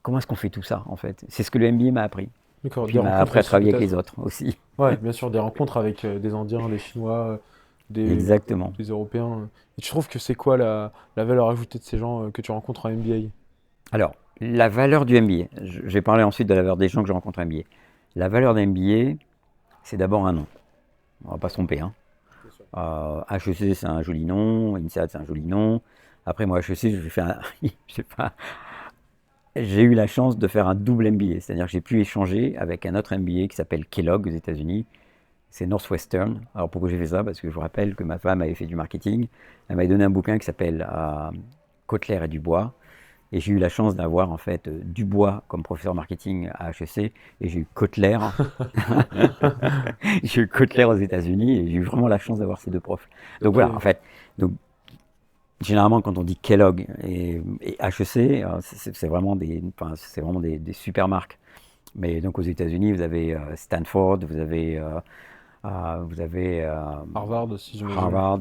Comment est-ce qu'on fait tout ça, en fait? C'est ce que le MBA m'a appris. D'accord, Puis des il m'a rencontres appris à aussi travailler avec les peut-être. autres aussi. Ouais, bien sûr, des rencontres avec des Indiens, des Chinois, des, Exactement. des Européens. Et tu trouves que c'est quoi la valeur ajoutée de ces gens que tu rencontres en MBA? Alors, la valeur du MBA. Je vais parler ensuite de la valeur des gens que je rencontre en MBA. La valeur d'un MBA, c'est d'abord un nom. On va pas se tromper, hein. Bien sûr. HEC, c'est un joli nom. INSEAD, c'est un joli nom. Après, moi, HEC, je sais pas, j'ai eu la chance de faire un double MBA. C'est-à-dire que j'ai pu échanger avec un autre MBA qui s'appelle Kellogg aux États-Unis. C'est Northwestern. Alors pourquoi j'ai fait ça? Parce que je vous rappelle que ma femme avait fait du marketing. Elle m'avait donné un bouquin qui s'appelle Kotler et Dubois. Et j'ai eu la chance d'avoir en fait Dubois comme professeur marketing à HEC et j'ai eu Kotler. J'ai eu Kotler aux États-Unis et j'ai eu vraiment la chance d'avoir ces deux profs. Donc Ok, voilà, en fait, donc, généralement quand on dit Kellogg et HEC, c'est vraiment des super marques. Mais donc aux États-Unis, vous avez Stanford, vous avez Harvard aussi, j'imagine. Harvard.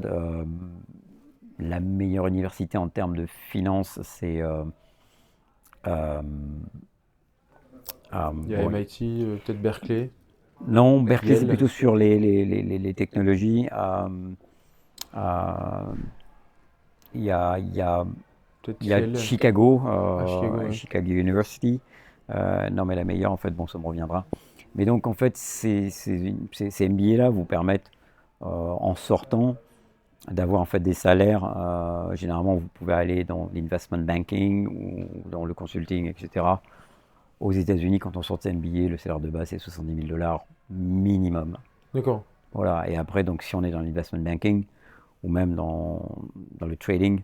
La meilleure université en termes de finances, c'est euh, Il y a bon, MIT, peut-être Berkeley, non, Berkeley, c'est Yale, plutôt sur les technologies. Euh, Il y a, il y a, il peut-être y a Yale, à Chicago, ouais. Chicago University. Non, mais la meilleure, en fait, bon, ça me reviendra. Mais donc, en fait, ces MBA-là vous permettent, en sortant, d'avoir en fait des salaires. Généralement, vous pouvez aller dans l'investment banking ou dans le consulting, etc. Aux États-Unis, quand on sort de MBA, le salaire de base c'est 70 000 dollars minimum. D'accord. Voilà. Et après, donc, si on est dans l'investment banking ou même dans le trading,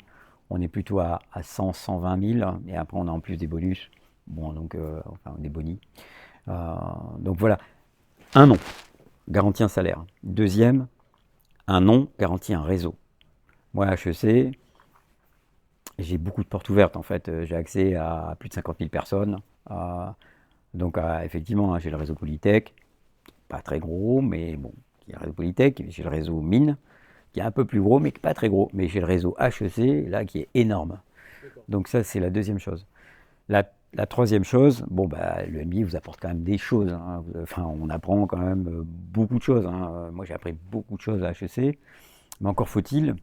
on est plutôt à 100, 120 000. Et après, on a en plus des bonus. Bon, donc, enfin, des bonus. Donc voilà. Un nom garantit un salaire. Deuxième, un nom garantit un réseau. Moi, à HEC, j'ai beaucoup de portes ouvertes en fait. J'ai accès à plus de 50 000 personnes. Euh, donc, effectivement, hein, j'ai le réseau Polytech, pas très gros, mais bon, il y a le réseau Polytech. J'ai le réseau Mine, qui est un peu plus gros, mais pas très gros. Mais j'ai le réseau HEC, là, qui est énorme. Donc, ça, c'est la deuxième chose. La troisième chose, bon, bah, le MBA vous apporte quand même des choses, hein. Enfin, on apprend quand même beaucoup de choses, hein. Moi, j'ai appris beaucoup de choses à HEC, mais encore faut-il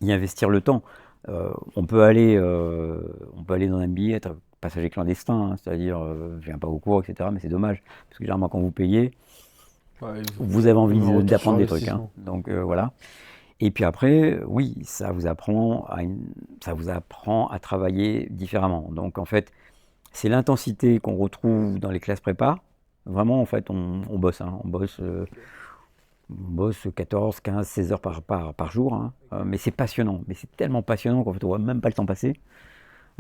y investir le temps. On peut aller dans un MBA, être passager clandestin, hein, c'est-à-dire je viens pas au cours, etc. Mais c'est dommage, parce que généralement quand vous payez, Ouais, vous avez il envie y a un retour sur d'apprendre des trucs, hein. investissement. Donc voilà. Et puis après, oui, ça vous apprend à travailler différemment. Donc en fait, c'est l'intensité qu'on retrouve dans les classes prépa. Vraiment, en fait, on bosse, hein. On bosse 14, 15, 16 heures par jour, hein. Mais c'est passionnant. Mais c'est tellement passionnant qu'en fait, on voit même pas le temps passer.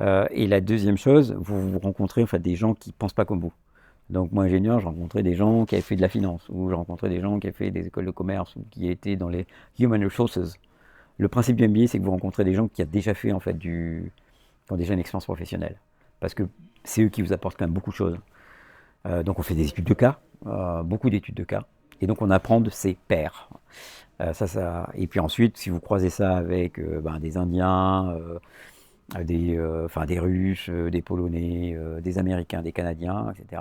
Et la deuxième chose, vous rencontrez en fait, des gens qui pensent pas comme vous. Donc moi, ingénieur, je rencontrais des gens qui avaient fait de la finance, ou je rencontrais des gens qui avaient fait des écoles de commerce, ou qui étaient dans les human resources. Le principe du MBA, c'est que vous rencontrez des gens qui ont déjà fait en fait qui ont déjà une expérience professionnelle, parce que c'est eux qui vous apportent quand même beaucoup de choses. Donc on fait des études de cas, beaucoup d'études de cas, et donc on apprend de ses pairs. Et puis ensuite, si vous croisez ça avec des Indiens, enfin, des Russes, des Polonais, des Américains, des Canadiens, etc.,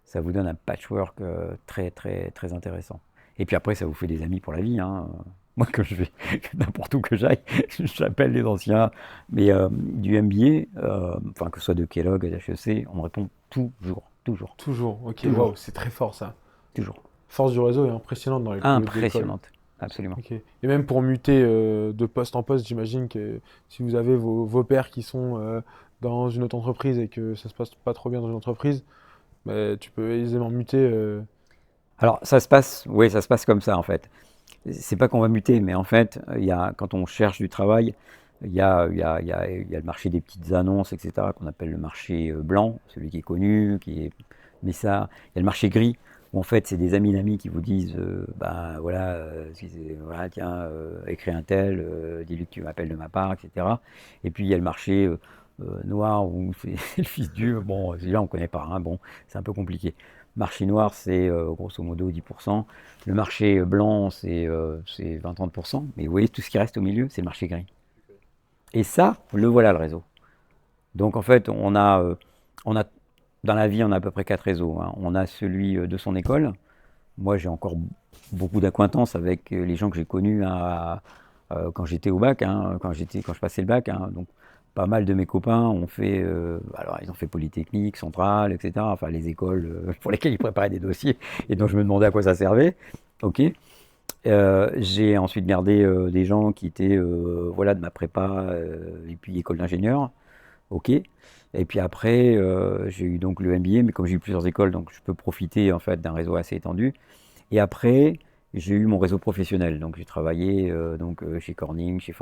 ça vous donne un patchwork très, très, très intéressant. Et puis après, ça vous fait des amis pour la vie, hein. Moi, que je vais n'importe où que j'aille, j'appelle les anciens. Mais du MBA, enfin, que ce soit de Kellogg, d'HEC, on me répond toujours, toujours, Toujours. Ok, waouh, toujours, c'est très fort ça. toujours. Force du réseau est impressionnante dans les plus hautes écoles. Impressionnante, absolument. Ok. Et même pour muter de poste en poste, j'imagine que si vous avez vos pairs qui sont dans une autre entreprise et que ça se passe pas trop bien dans une entreprise, bah, tu peux aisément muter. Alors, oui, ça se passe comme ça, en fait. C'est pas qu'on va muter, mais en fait, quand on cherche du travail, il y a le marché des petites annonces, etc., qu'on appelle le marché blanc, celui qui est connu, mais ça, il y a le marché gris, où en fait c'est des amis d'amis qui vous disent bah voilà, voilà tiens, écris un tel, dis-lui que tu m'appelles de ma part, etc. Et puis il y a le marché noir où c'est le fils Dieu, bon celui-là on connaît pas, hein, bon c'est un peu compliqué. Marché noir c'est grosso modo 10%, le marché blanc c'est 20-30%, mais vous voyez tout ce qui reste au milieu c'est le marché gris. Et ça, le voilà le réseau. Donc en fait, on a dans la vie, on a à peu près 4 réseaux, hein. On a celui de son école. Moi, j'ai encore beaucoup d'acquaintances avec les gens que j'ai connus quand j'étais au bac, hein, quand je passais le bac, hein. Donc pas mal de mes copains ont fait, alors ils ont fait Polytechnique, Centrale, etc. Enfin les écoles pour lesquelles ils préparaient des dossiers et dont je me demandais à quoi ça servait. Ok. J'ai ensuite gardé des gens qui étaient voilà, de ma prépa et puis école d'ingénieur. Ok. Et puis après, j'ai eu donc le MBA, mais comme j'ai eu plusieurs écoles, donc je peux profiter en fait d'un réseau assez étendu. Et après, j'ai eu mon réseau professionnel. Donc j'ai travaillé chez Corning, chez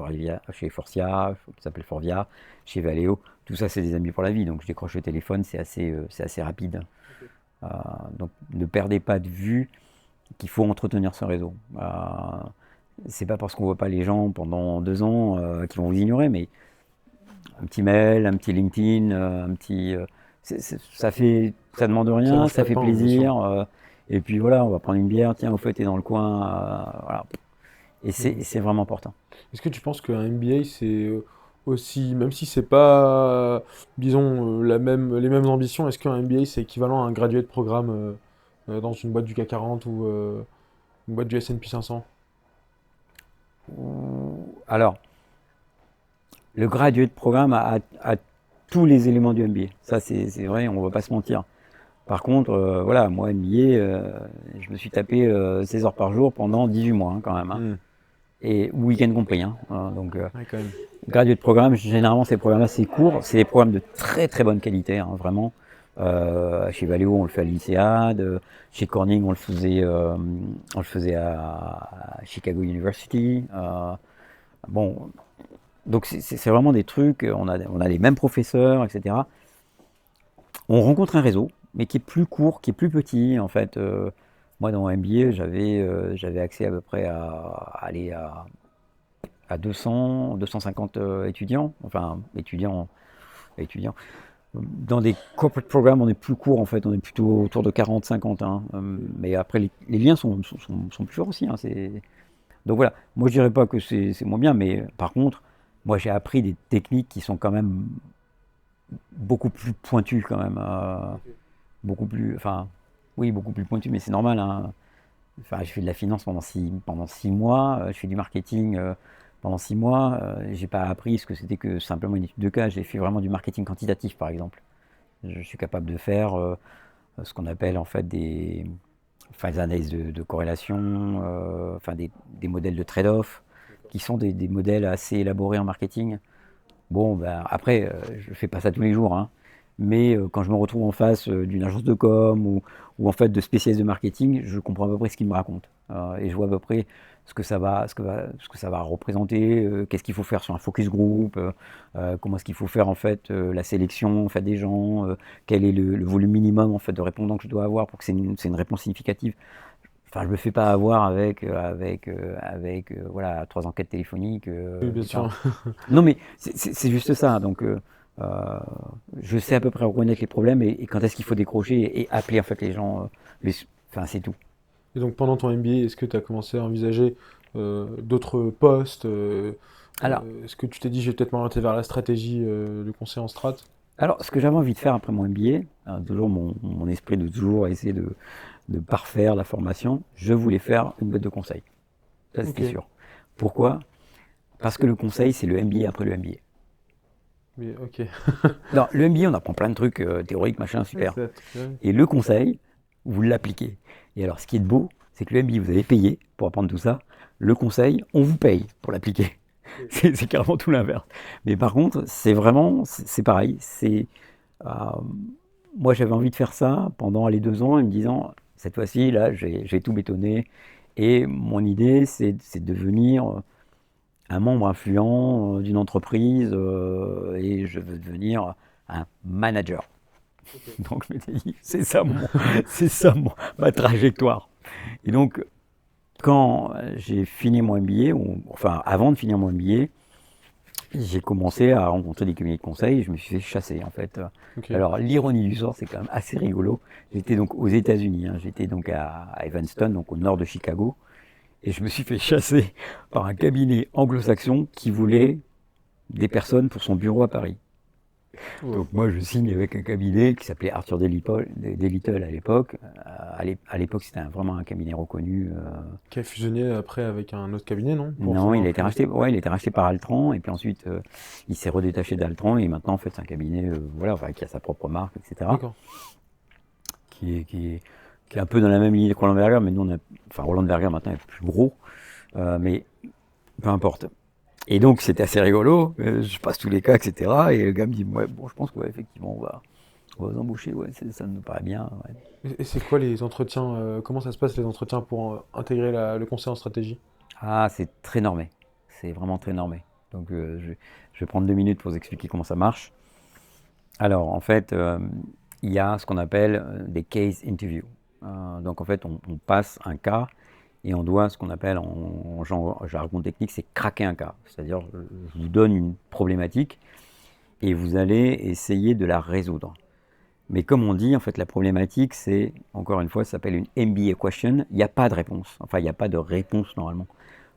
Forcia, qui s'appelle Forvia, chez Valeo. Tout ça, c'est des amis pour la vie. Donc je décroche le téléphone, c'est assez rapide. Euh, donc ne perdez pas de vue qu'il faut entretenir ce réseau. C'est pas parce qu'on voit pas les gens pendant 2 ans qu'ils vont vous ignorer, mais un petit mail, un petit LinkedIn, ça demande Ça rien, mange pas ça de fait pain, bien sûr. plaisir. Et puis voilà, on va prendre une bière, tiens, au fait, t'es dans le coin. Voilà. Et Mhm. c'est vraiment important. Est-ce que tu penses qu'un MBA, c'est aussi, même si c'est pas, disons, les mêmes ambitions, est-ce qu'un MBA, c'est équivalent à un graduate programme dans une boîte du CAC 40 ou une boîte du S&P 500? Alors, le graduate programme a tous les éléments du MBA. Ça, c'est vrai, on ne va pas se mentir. Par contre, voilà, moi, MBA, je me suis tapé 16 heures par jour pendant 18 mois, hein, quand même, hein. Hmm. Et week-end compris, hein. Donc, Ouais, quand même. graduate programme, généralement, ces programmes-là, c'est court. C'est des programmes de très très bonne qualité, hein, vraiment. Chez Valeo, on le fait à l'INSEAD. Chez Corning, on le faisait à Chicago University. Bon, donc c'est vraiment des trucs. On a les mêmes professeurs, etc. On rencontre un réseau, mais qui est plus court, qui est plus petit. En fait, moi, dans mon MBA, j'avais accès à peu près à 200, 250 étudiants, enfin étudiants. Dans des corporate programmes, on est plus court en fait, on est plutôt autour de 40, 50, hein. Mais après, les liens sont plus forts aussi, hein. Donc voilà, moi je dirais pas que c'est moins bien, mais par contre, moi j'ai appris des techniques qui sont quand même beaucoup plus pointues quand même, beaucoup plus, enfin, oui, beaucoup plus pointues, mais c'est normal, hein. Enfin, je fais de la finance pendant 6 mois, je fais du marketing pendant 6 mois. J'ai pas appris ce que c'était que simplement une étude de cas. J'ai fait vraiment du marketing quantitatif, par exemple. Je suis capable de faire ce qu'on appelle en fait des analyses de corrélation, enfin des modèles de trade-off, qui sont des modèles assez élaborés en marketing. Bon, ben, après, je fais pas ça tous les jours, hein. Mais quand je me retrouve en face d'une agence de com ou en fait de spécialistes de marketing, je comprends à peu près ce qu'ils me racontent. Et je vois à peu près ce que ça va représenter, qu'est-ce qu'il faut faire sur un focus group, comment est-ce qu'il faut faire en fait la sélection en fait, des gens, quel est le volume minimum en fait de répondants que je dois avoir pour que c'est une réponse significative. Enfin, je me fais pas avoir avec voilà 3 enquêtes téléphoniques, Oui, bien etc. sûr. Non, mais c'est juste ça. Donc, euh, je sais à peu près reconnaître les problèmes et quand est-ce qu'il faut décrocher et appeler en fait les gens. Enfin, c'est tout. Et donc pendant ton MBA, est-ce que tu as commencé à envisager d'autres postes Alors, est-ce que tu t'es dit, je vais peut-être m'orienter vers la stratégie de conseil en strat? ce que j'avais envie de faire après mon MBA, hein, toujours mon esprit de toujours essayer de parfaire la formation, je voulais faire une boîte de conseil. Ça, Ok. c'était sûr. Pourquoi? Parce que le conseil, c'est le MBA après le MBA. Mais ok. Non, le MBA, on apprend plein de trucs théoriques, machin, super. Exact. Ouais. Et le conseil, vous l'appliquez. Et alors, ce qui est beau, c'est que le MBA, vous avez payé pour apprendre tout ça. Le conseil, on vous paye pour l'appliquer. C'est carrément tout l'inverse. Mais par contre, c'est pareil. Euh, moi, j'avais envie de faire ça pendant les 2 ans, en me disant, cette fois-ci, là, j'ai tout bétonné. Et mon idée, c'est de devenir un membre influent d'une entreprise et je veux devenir un manager. Donc je m'étais dit, c'est ça ma trajectoire. Et donc, quand j'ai fini mon MBA, enfin avant de finir mon MBA, j'ai commencé à rencontrer des cabinets de conseil et je me suis fait chasser en fait. Ok. Alors l'ironie du sort, c'est quand même assez rigolo. J'étais donc aux États-Unis, hein. J'étais donc à Evanston, donc au nord de Chicago, et je me suis fait chasser par un cabinet anglo-saxon qui voulait des personnes pour son bureau à Paris. Wow. Donc moi je signe avec un cabinet qui s'appelait Arthur Delittle à l'époque. À l'époque c'était vraiment un cabinet reconnu. Qui a fusionné après avec un autre cabinet, non? Pour Non, faire il a plus été gros. racheté. Ouais, il a été racheté par Altran et puis ensuite il s'est redétaché d'Altran et maintenant en fait c'est un cabinet voilà, enfin, qui a sa propre marque, etc. D'accord. Qui est un peu dans la même ligne que Roland Berger, mais nous enfin Roland Berger maintenant est plus gros, mais peu importe. Et donc c'était assez rigolo. Je passe tous les cas, etc. Et le gars me dit ouais, bon, je pense que ouais, effectivement on va vous embaucher, ouais, ça me paraît bien. Ouais. Et c'est quoi les entretiens? Comment ça se passe les entretiens pour intégrer le conseil en stratégie? Ah, c'est très normé. C'est vraiment très normé. Donc je vais prendre 2 minutes pour vous expliquer comment ça marche. Alors en fait, il y a ce qu'on appelle des case interviews. Donc en fait, on passe un cas et on doit, ce qu'on appelle en jargon technique, c'est craquer un cas. C'est-à-dire, je vous donne une problématique et vous allez essayer de la résoudre. Mais comme on dit, en fait, la problématique, c'est, encore une fois, ça s'appelle une MBA question. Il n'y a pas de réponse. Enfin, il n'y a pas de réponse normalement.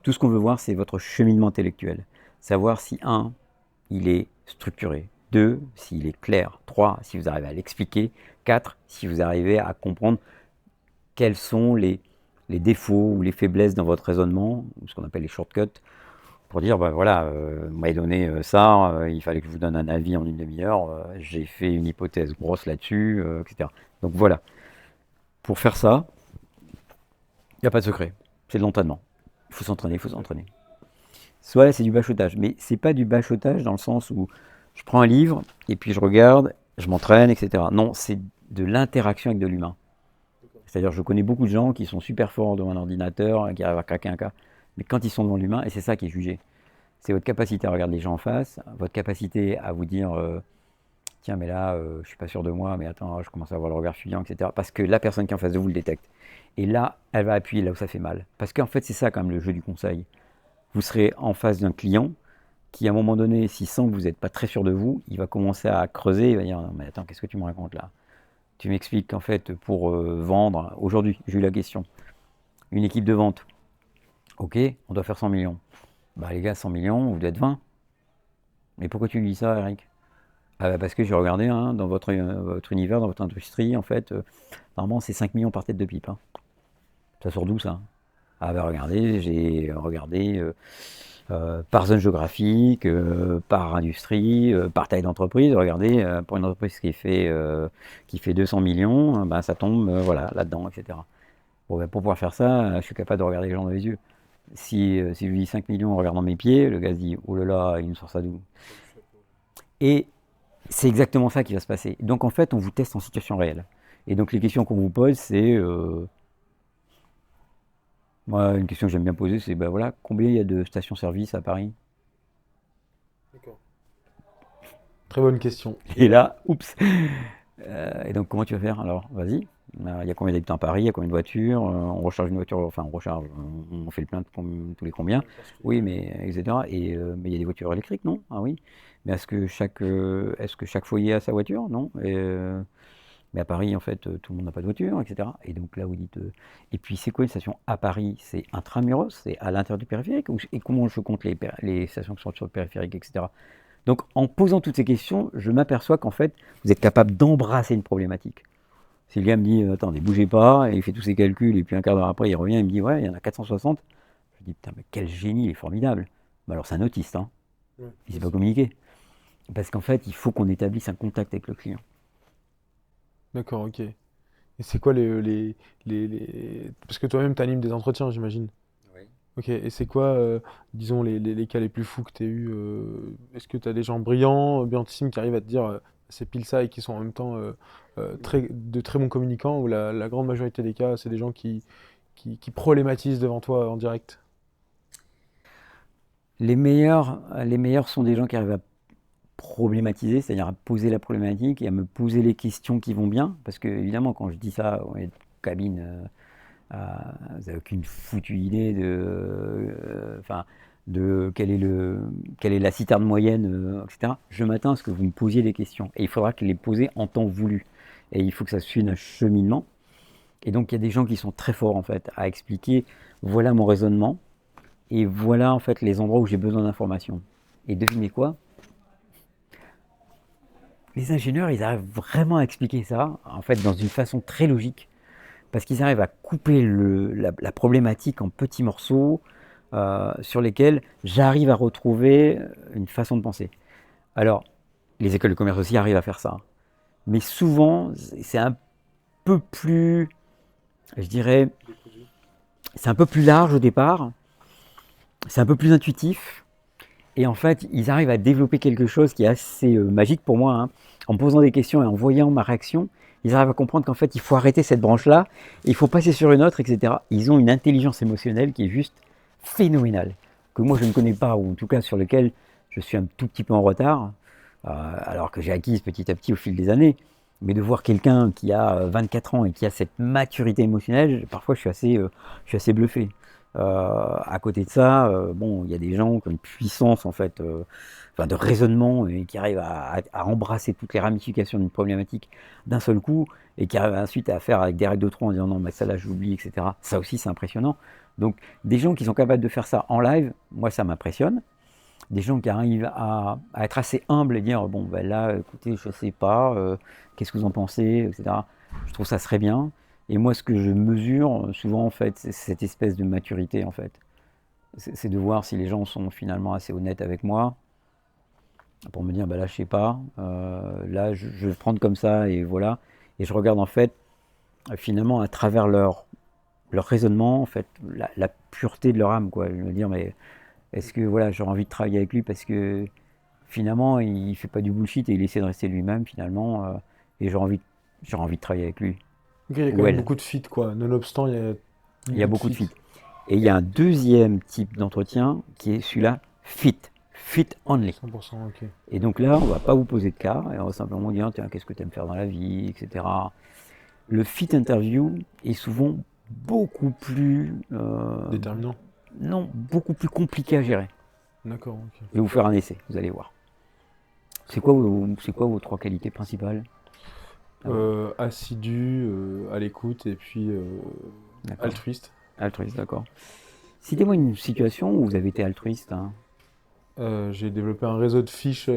Tout ce qu'on veut voir, c'est votre cheminement intellectuel. Savoir si, un, il est structuré. Deux, s'il est clair. Trois, si vous arrivez à l'expliquer. Quatre, si vous arrivez à comprendre quels sont les défauts ou les faiblesses dans votre raisonnement, ou ce qu'on appelle les shortcuts, pour dire, ben voilà, vous m'avez donné ça, il fallait que je vous donne un avis en une demi-heure, j'ai fait une hypothèse grosse là-dessus, etc. Donc voilà, pour faire ça, il n'y a pas de secret, c'est de l'entraînement. Il faut s'entraîner, il faut s'entraîner. Soit c'est du bachotage, mais c'est pas du bachotage dans le sens où je prends un livre et puis je regarde, je m'entraîne, etc. Non, c'est de l'interaction avec de l'humain. C'est-à-dire, je connais beaucoup de gens qui sont super forts devant un ordinateur, qui arrivent à craquer un cas, mais quand ils sont devant l'humain, et c'est ça qui est jugé, c'est votre capacité à regarder les gens en face, votre capacité à vous dire tiens, mais là, je suis pas sûr de moi, mais attends, je commence à avoir le regard fuyant, etc. Parce que la personne qui est en face de vous le détecte. Et là, elle va appuyer là où ça fait mal. Parce qu'en fait, c'est ça quand même le jeu du conseil. Vous serez en face d'un client qui, à un moment donné, s'il sent que vous n'êtes pas très sûr de vous, il va commencer à creuser, il va dire non, mais attends, qu'est-ce que tu me racontes là? Tu m'expliques qu'en fait, pour vendre, aujourd'hui, j'ai eu la question, une équipe de vente, ok, on doit faire 100 millions. Bah les gars, 100 millions, vous devez être 20. Mais pourquoi tu lui dis ça, Eric? Ah bah parce que j'ai regardé hein, dans votre univers, dans votre industrie, en fait, normalement c'est 5 millions par tête de pipe. Hein. Ça sort d'où ça? Ah bah regardez, j'ai regardé par zone géographique, par industrie, par taille d'entreprise. Regardez, pour une entreprise qui fait 200 millions, bah, ça tombe voilà, là-dedans, etc. Bon, bah, pour pouvoir faire ça, je suis capable de regarder les gens dans les yeux. Si je lui dis 5 millions en regardant mes pieds, le gars se dit, oh là là, il me sort ça d'où? Et c'est exactement ça qui va se passer. Donc en fait, on vous teste en situation réelle. Et donc les questions qu'on vous pose, c'est... moi, une question que j'aime bien poser, c'est ben voilà, combien il y a de stations-service à Paris? D'accord. Très bonne question. Et là, oups. Et donc comment tu vas faire alors? Vas-y. Il y a combien d'habitants à Paris? Il y a combien de voitures? On recharge une voiture, enfin on recharge, on fait le plein tous les combien? Oui, mais etc. Mais il y a des voitures électriques, non? Ah oui. Mais est-ce que chaque foyer a sa voiture? Non. Mais à Paris, en fait, tout le monde n'a pas de voiture, etc. Et donc là, vous dites. Et puis, c'est quoi une station à Paris? C'est intramuros, c'est à l'intérieur du périphérique? Et comment je compte les stations qui sont sur le périphérique, etc. Donc, en posant toutes ces questions, je m'aperçois qu'en fait, vous êtes capable d'embrasser une problématique. Si le gars me dit, attendez, bougez pas, et il fait tous ses calculs, et puis un quart d'heure après, il revient, il me dit, ouais, il y en a 460. Je dis, putain, mais quel génie, il est formidable. Bah alors, c'est un autiste, hein. Ouais, Il c'est sait pas ça. communiquer. Parce qu'en fait, il faut qu'on établisse un contact avec le client. D'accord, ok. Et c'est quoi Parce que toi-même, tu animes des entretiens, j'imagine. Oui. Ok, et c'est quoi, disons, les cas les plus fous que tu as eu est-ce que tu as des gens brillants, brillantissimes qui arrivent à te dire c'est pile ça et qui sont en même temps de très bons communicants, ou la grande majorité des cas, c'est des gens qui problématisent devant toi en direct? Les meilleurs sont des gens qui arrivent à problématiser, c'est-à-dire à poser la problématique et à me poser les questions qui vont bien. Parce que, évidemment, quand je dis ça, on est cabine, vous n'avez aucune foutue idée de quelle est la citerne moyenne, etc. Je m'attends à ce que vous me posiez des questions. Et il faudra que les poser en temps voulu. Et il faut que ça suive un cheminement. Et donc, il y a des gens qui sont très forts, en fait, à expliquer, voilà mon raisonnement, et voilà, en fait, les endroits où j'ai besoin d'informations. Et devinez quoi? Les ingénieurs, ils arrivent vraiment à expliquer ça, en fait, dans une façon très logique, parce qu'ils arrivent à couper la problématique en petits morceaux, sur lesquels j'arrive à retrouver une façon de penser. Alors, les écoles de commerce aussi arrivent à faire ça. Mais souvent, c'est un peu plus, je dirais, c'est un peu plus large au départ, c'est un peu plus intuitif, et en fait, ils arrivent à développer quelque chose qui est assez magique pour moi, hein. En me posant des questions et en voyant ma réaction, ils arrivent à comprendre qu'en fait, il faut arrêter cette branche-là, et il faut passer sur une autre, etc. Ils ont une intelligence émotionnelle qui est juste phénoménale, que moi je ne connais pas, ou en tout cas sur lequel je suis un tout petit peu en retard, alors que j'ai acquise petit à petit au fil des années. Mais de voir quelqu'un qui a 24 ans et qui a cette maturité émotionnelle, parfois je suis assez bluffé. À côté de ça, bon, il y a des gens qui ont une puissance en fait, de raisonnement et qui arrivent à embrasser toutes les ramifications d'une problématique d'un seul coup et qui arrivent ensuite à faire avec des règles de trois en disant non, mais ça là j'oublie, etc. Ça aussi c'est impressionnant. Donc des gens qui sont capables de faire ça en live, moi ça m'impressionne. Des gens qui arrivent à être assez humbles et dire bon ben là écoutez je sais pas, qu'est-ce que vous en pensez, etc. Je trouve ça serait bien. Et moi ce que je mesure souvent en fait c'est cette espèce de maturité en fait. C'est de voir si les gens sont finalement assez honnêtes avec moi pour me dire bah là je sais pas, là je vais prendre comme ça et voilà. Et je regarde en fait finalement à travers leur raisonnement en fait la pureté de leur âme quoi. Je me dire mais est-ce que voilà, j'aurais envie de travailler avec lui parce que finalement, il fait pas du bullshit et il essaie de rester lui-même finalement, et j'aurais envie de travailler avec lui Ok, il y a quand ou même elle. beaucoup de fit, quoi. Nonobstant, il y a Il y a beaucoup de beaucoup de fit. fit. Et il y a un deuxième type d'entretien qui est celui-là, fit only. 100%, ok. Et donc là, on va pas vous poser de cas, et on va simplement dire tiens, qu'est-ce que tu aimes faire dans la vie, etc. Le fit interview est souvent beaucoup plus, Déterminant. non, beaucoup plus compliqué à gérer. D'accord, ok. Je vais vous faire un essai, vous allez voir. C'est quoi vos trois qualités principales? Ah ouais, Assidu, à l'écoute, et puis d'accord. altruiste. Altruiste, d'accord. Citez-moi une situation où vous avez été altruiste, hein. J'ai développé un réseau de fiches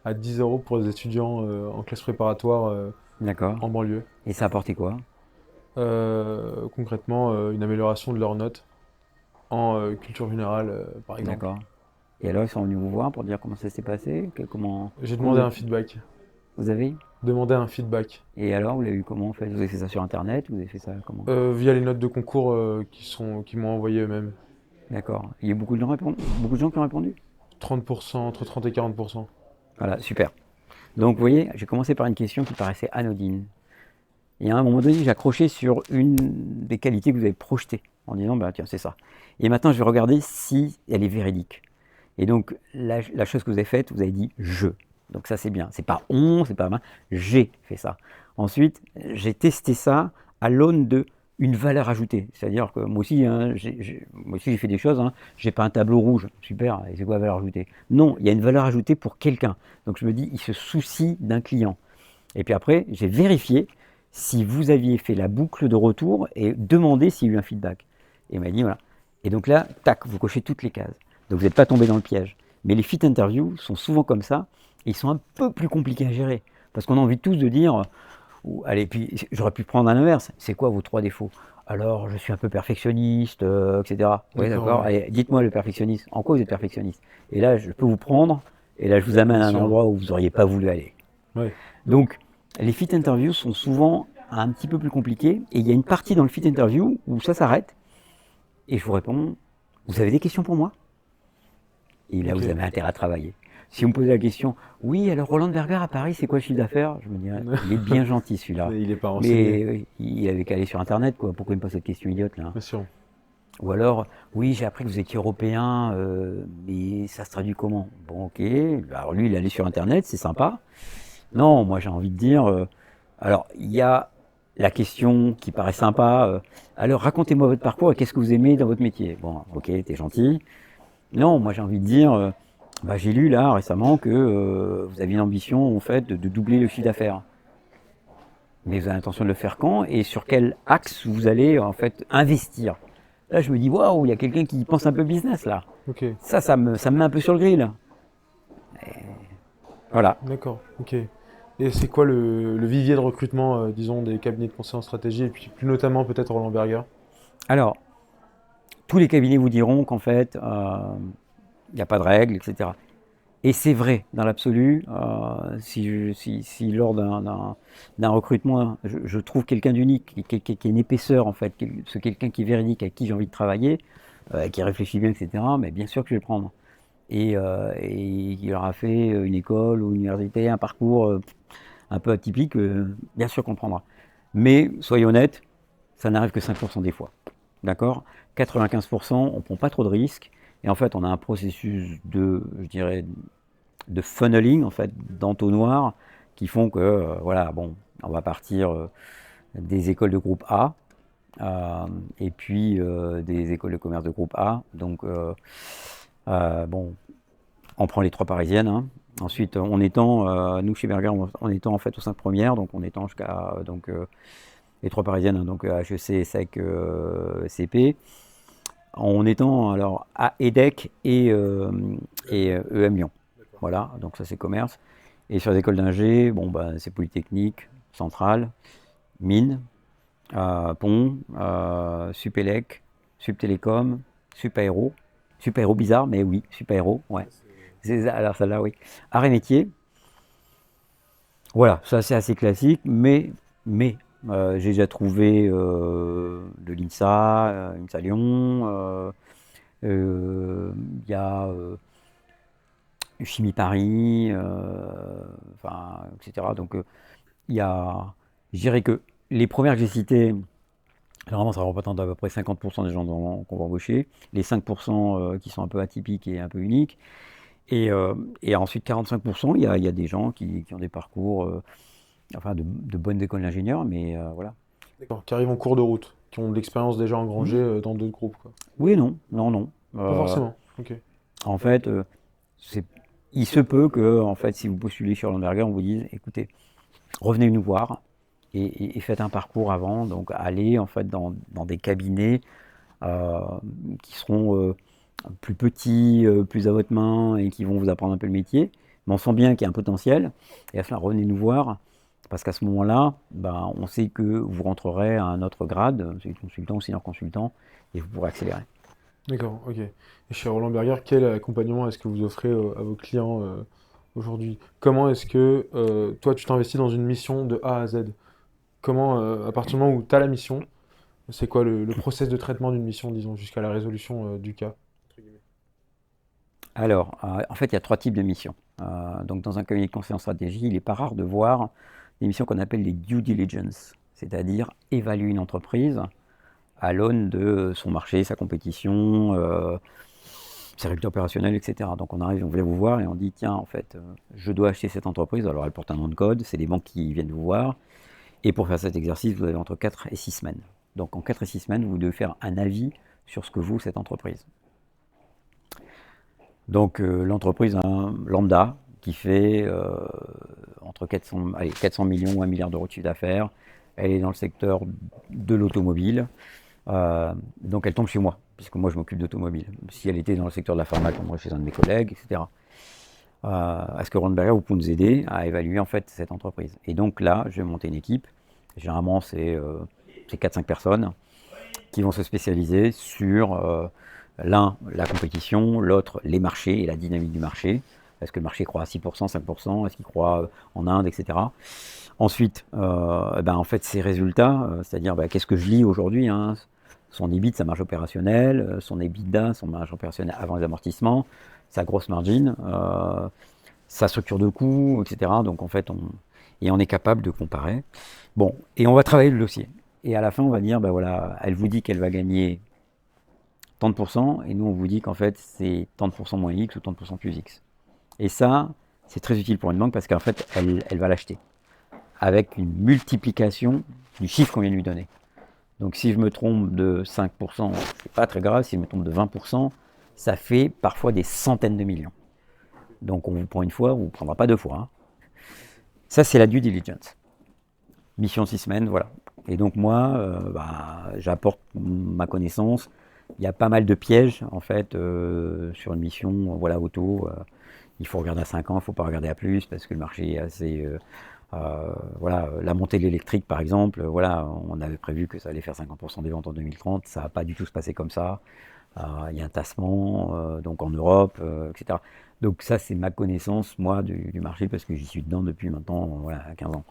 à 10 euros pour les étudiants en classe préparatoire D'accord. en banlieue. Et ça a apporté quoi? Concrètement, une amélioration de leurs notes en culture générale, par exemple. D'accord. Et alors, ils sont venus vous voir pour dire comment ça s'est passé? J'ai Comment demandé un feedback. vous avez? Demandé un feedback. Et alors, vous l'avez eu comment en fait? Vous avez fait ça sur Internet? Vous avez fait ça comment? Via les notes de concours qui m'ont envoyé eux-mêmes. D'accord. Il y a eu beaucoup de gens qui ont répondu? 30%, entre 30 et 40%. Voilà, super. Donc, vous voyez, j'ai commencé par une question qui paraissait anodine. Et à un moment donné, j'ai accroché sur une des qualités que vous avez projetées, en disant, bah, tiens, c'est ça. Et maintenant, je vais regarder si elle est véridique. Et donc, la chose que vous avez faite, vous avez dit je. Donc ça, c'est bien. C'est pas on, c'est pas moi. J'ai fait ça. Ensuite, j'ai testé ça à l'aune de une valeur ajoutée. C'est-à-dire que moi aussi, hein, moi aussi, j'ai fait des choses. Hein. J'ai pas un tableau rouge. Super. Et c'est quoi la valeur ajoutée? Non, il y a une valeur ajoutée pour quelqu'un. Donc je me dis, il se soucie d'un client. Et puis après, j'ai vérifié si vous aviez fait la boucle de retour et demandé s'il y a eu un feedback. Et il m'a dit voilà. Et donc là, tac, vous cochez toutes les cases. Donc vous n'êtes pas tombé dans le piège. Mais les fit interviews sont souvent comme ça, et ils sont un peu plus compliqués à gérer. Parce qu'on a envie tous de dire, allez, puis j'aurais pu prendre un inverse, c'est quoi vos trois défauts? Alors, je suis un peu perfectionniste, etc. Oui, d'accord. Ouais. Allez, dites-moi le perfectionniste. En quoi vous êtes perfectionniste? Et là, je peux vous prendre, et là, je vous amène à un endroit où vous n'auriez pas voulu aller. Ouais. Donc, les fit interviews sont souvent un petit peu plus compliqués, et il y a une partie dans le fit interview où ça s'arrête, et je vous réponds, vous avez des questions pour moi? Et là, Ok. vous avez intérêt à travailler. Si vous me posez la question, oui, alors Roland Berger à Paris, c'est quoi le chiffre d'affaires? Je me dirais, il est bien gentil celui-là. Mais il est pas renseigné. Mais il avait qu'à aller sur Internet, quoi. Pourquoi il me pose cette question idiote là? Bien sûr. Ou alors, oui, j'ai appris que vous étiez européen, mais ça se traduit comment? Bon, ok. Alors lui, il allait sur Internet, c'est sympa. Non, moi j'ai envie de dire, alors il y a la question qui paraît sympa, alors racontez-moi votre parcours et qu'est-ce que vous aimez dans votre métier? Bon, ok, t'es gentil. Non, moi j'ai envie de dire, bah, j'ai lu là récemment que vous avez une ambition en fait de doubler le chiffre d'affaires. Mais vous avez l'intention de le faire quand et sur quel axe vous allez en fait investir? Là, je me dis, waouh, il y a quelqu'un qui pense un peu business là. Ok, Ça me met un peu sur le grill. Voilà. d'accord, ok. Et c'est quoi le vivier de recrutement, disons, des cabinets de conseil en stratégie, et puis plus notamment peut-être Roland Berger? Alors, tous les cabinets vous diront qu'en fait, il n'y a pas de règles, etc. Et c'est vrai, dans l'absolu, si lors d'un recrutement, je trouve quelqu'un d'unique, qui a une épaisseur en fait, c'est quelqu'un qui est véridique, avec qui j'ai envie de travailler, qui réfléchit bien, etc., mais bien sûr que je vais le prendre. Et il aura fait une école ou une université, un parcours un peu atypique, bien sûr qu'on le prendra. Mais soyons honnêtes, ça n'arrive que 5% des fois. D'accord? 95%, on ne prend pas trop de risques. Et en fait, on a un processus je dirais, de funneling, en fait, d'entonnoir, qui font que, voilà, bon, on va partir des écoles de groupe A, et puis des écoles de commerce de groupe A. Donc, bon, on prend les 3 parisiennes, hein. Ensuite, on étend, nous chez Berger, on étend en fait aux 5 premières, donc on étend jusqu'à les 3 parisiennes, hein, donc HEC, SEC, CP. On étend alors à EDEC et EM Lyon. Voilà, donc ça c'est commerce. Et sur les écoles d'ingé, bon, bah, c'est Polytechnique, Centrale, Mines, Pont, Supélec, Subtélécom, Supaéro. Supaéro bizarre, mais oui, Supaéro, ouais. Alors celle-là, oui. Arts et métiers, voilà, ça c'est assez classique, mais j'ai déjà trouvé de l'INSA, INSA Lyon, il y a Chimie Paris, enfin, etc. Donc il y a, je dirais que les premières que j'ai citées, généralement ça représente à peu près 50% des gens qu'on va embaucher, les 5% qui sont un peu atypiques et un peu uniques, et ensuite 45%, il y a des gens qui ont des parcours, enfin de bonnes écoles d'ingénieurs, mais voilà. D'accord, qui arrivent en cours de route, qui ont de l'expérience déjà engrangée Mhm. dans d'autres groupes, quoi. Oui, non, non, non. Pas forcément, ok. En fait, c'est, il se peut que, en fait, si vous postulez sur Lamberger, on vous dise, écoutez, revenez nous voir et faites un parcours avant. Donc, allez en fait dans des cabinets euh, qui seront plus petits, plus à votre main et qui vont vous apprendre un peu le métier. Mais on sent bien qu'il y a un potentiel. Et à cela, revenez nous voir. Parce qu'à ce moment-là, ben, on sait que vous rentrerez à un autre grade, c'est consultant ou senior consultant, et vous pourrez accélérer. D'accord, ok. Et chez Roland Berger, quel accompagnement est-ce que vous offrez à vos clients aujourd'hui? Comment est-ce que toi, tu t'investis dans une mission de A à Z? Comment, à partir du moment où tu as la mission, c'est quoi le process de traitement d'une mission, disons, jusqu'à la résolution du cas? Alors, en fait, il y a 3 types de missions. Donc, dans un cabinet de conseil en stratégie, il n'est pas rare de voir des missions qu'on appelle les due diligence, c'est-à-dire évaluer une entreprise à l'aune de son marché, sa compétition, ses résultats opérationnels, etc. Donc, on arrive, on vient vous voir et on dit, tiens, en fait, je dois acheter cette entreprise. Alors, elle porte un nom de code, c'est des banques qui viennent vous voir. Et pour faire cet exercice, vous avez entre 4 et 6 semaines. Donc, en 4 et 6 semaines, vous devez faire un avis sur ce que vaut cette entreprise. Donc l'entreprise lambda qui fait entre 400 millions ou 1 milliard d'euros de chiffre d'affaires, elle est dans le secteur de l'automobile, donc elle tombe chez moi, puisque moi je m'occupe d'automobile. Si elle était dans le secteur de la pharma, elle tomberait chez un de mes collègues, etc. Est-ce que Ron Berger, vous pouvez nous aider à évaluer en fait cette entreprise? Et donc là, je vais monter une équipe. Généralement, c'est 4-5 personnes qui vont se spécialiser sur l'un, la compétition, l'autre, les marchés et la dynamique du marché. Est-ce que le marché croît à 6%, 5%? Est-ce qu'il croît en Inde, etc. Ensuite, en fait, ces résultats, c'est-à-dire qu'est-ce que je lis aujourd'hui, hein, son EBIT, sa marge opérationnelle, son EBITDA, son marge opérationnelle avant les amortissements, sa grosse margin, sa structure de coûts, etc. Donc en fait, on est capable de comparer. Bon, et on va travailler le dossier. Et à la fin, on va dire, voilà, elle vous dit qu'elle va gagner tant de pourcents, et nous on vous dit qu'en fait c'est tant de pourcents moins X ou tant de pourcents plus X. Et ça, c'est très utile pour une banque parce qu'en fait, elle va l'acheter avec une multiplication du chiffre qu'on vient de lui donner. Donc si je me trompe de 5%, c'est pas très grave. Si je me trompe de 20%, ça fait parfois des centaines de millions. Donc on vous prend une fois, on ne vous prendra pas deux fois. Hein. Ça, c'est la due diligence. Mission de 6 semaines, voilà. Et donc moi, j'apporte ma connaissance. Il y a pas mal de pièges, en fait, sur une mission, voilà, auto. Il faut regarder à 5 ans, il ne faut pas regarder à plus, parce que le marché est assez... voilà, la montée de l'électrique, par exemple, voilà, on avait prévu que ça allait faire 50% des ventes en 2030. Ça va pas du tout se passer comme ça. Il y a un tassement, donc en Europe, etc. Donc ça, c'est ma connaissance, moi, du marché, parce que j'y suis dedans depuis maintenant, voilà, 15 ans.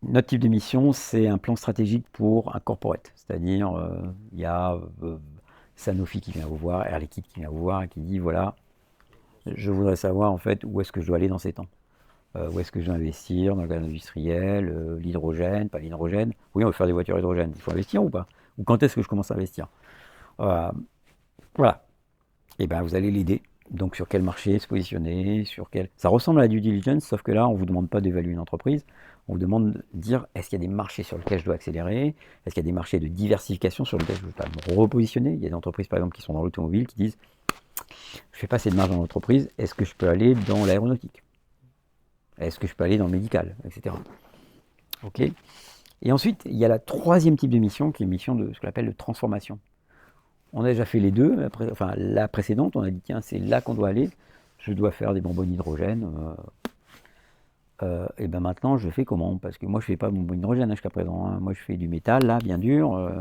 Notre type de mission, c'est un plan stratégique pour un corporate. C'est-à-dire, il y a Sanofi qui vient vous voir, Air Liquide qui vient vous voir et qui dit, voilà, je voudrais savoir en fait où est-ce que je dois aller dans ces temps. Où est-ce que je dois investir dans le gaz industriel, l'hydrogène, pas l'hydrogène. Oui, on veut faire des voitures hydrogène. Il faut investir ou pas? Ou quand est-ce que je commence à investir? Voilà. Et ben vous allez l'aider. Donc sur quel marché se positionner, sur quel... Ça ressemble à la due diligence, sauf que là, on ne vous demande pas d'évaluer une entreprise. On vous demande de dire, est-ce qu'il y a des marchés sur lesquels je dois accélérer? Est-ce qu'il y a des marchés de diversification sur lesquels je dois me repositionner? Il y a des entreprises, par exemple, qui sont dans l'automobile, qui disent, je fais pas assez de marge dans l'entreprise, est-ce que je peux aller dans l'aéronautique? Est-ce que je peux aller dans le médical, etc. Ok. Et ensuite, il y a la troisième type de mission, qui est une mission de ce qu'on appelle de transformation. On a déjà fait les deux, enfin la précédente, on a dit tiens, c'est là qu'on doit aller, je dois faire des bonbonnes d'hydrogène. Et ben maintenant, je fais comment? Parce que moi, je fais pas de bonbonnes d'hydrogène jusqu'à présent. Hein. Moi, je fais du métal, là, bien dur.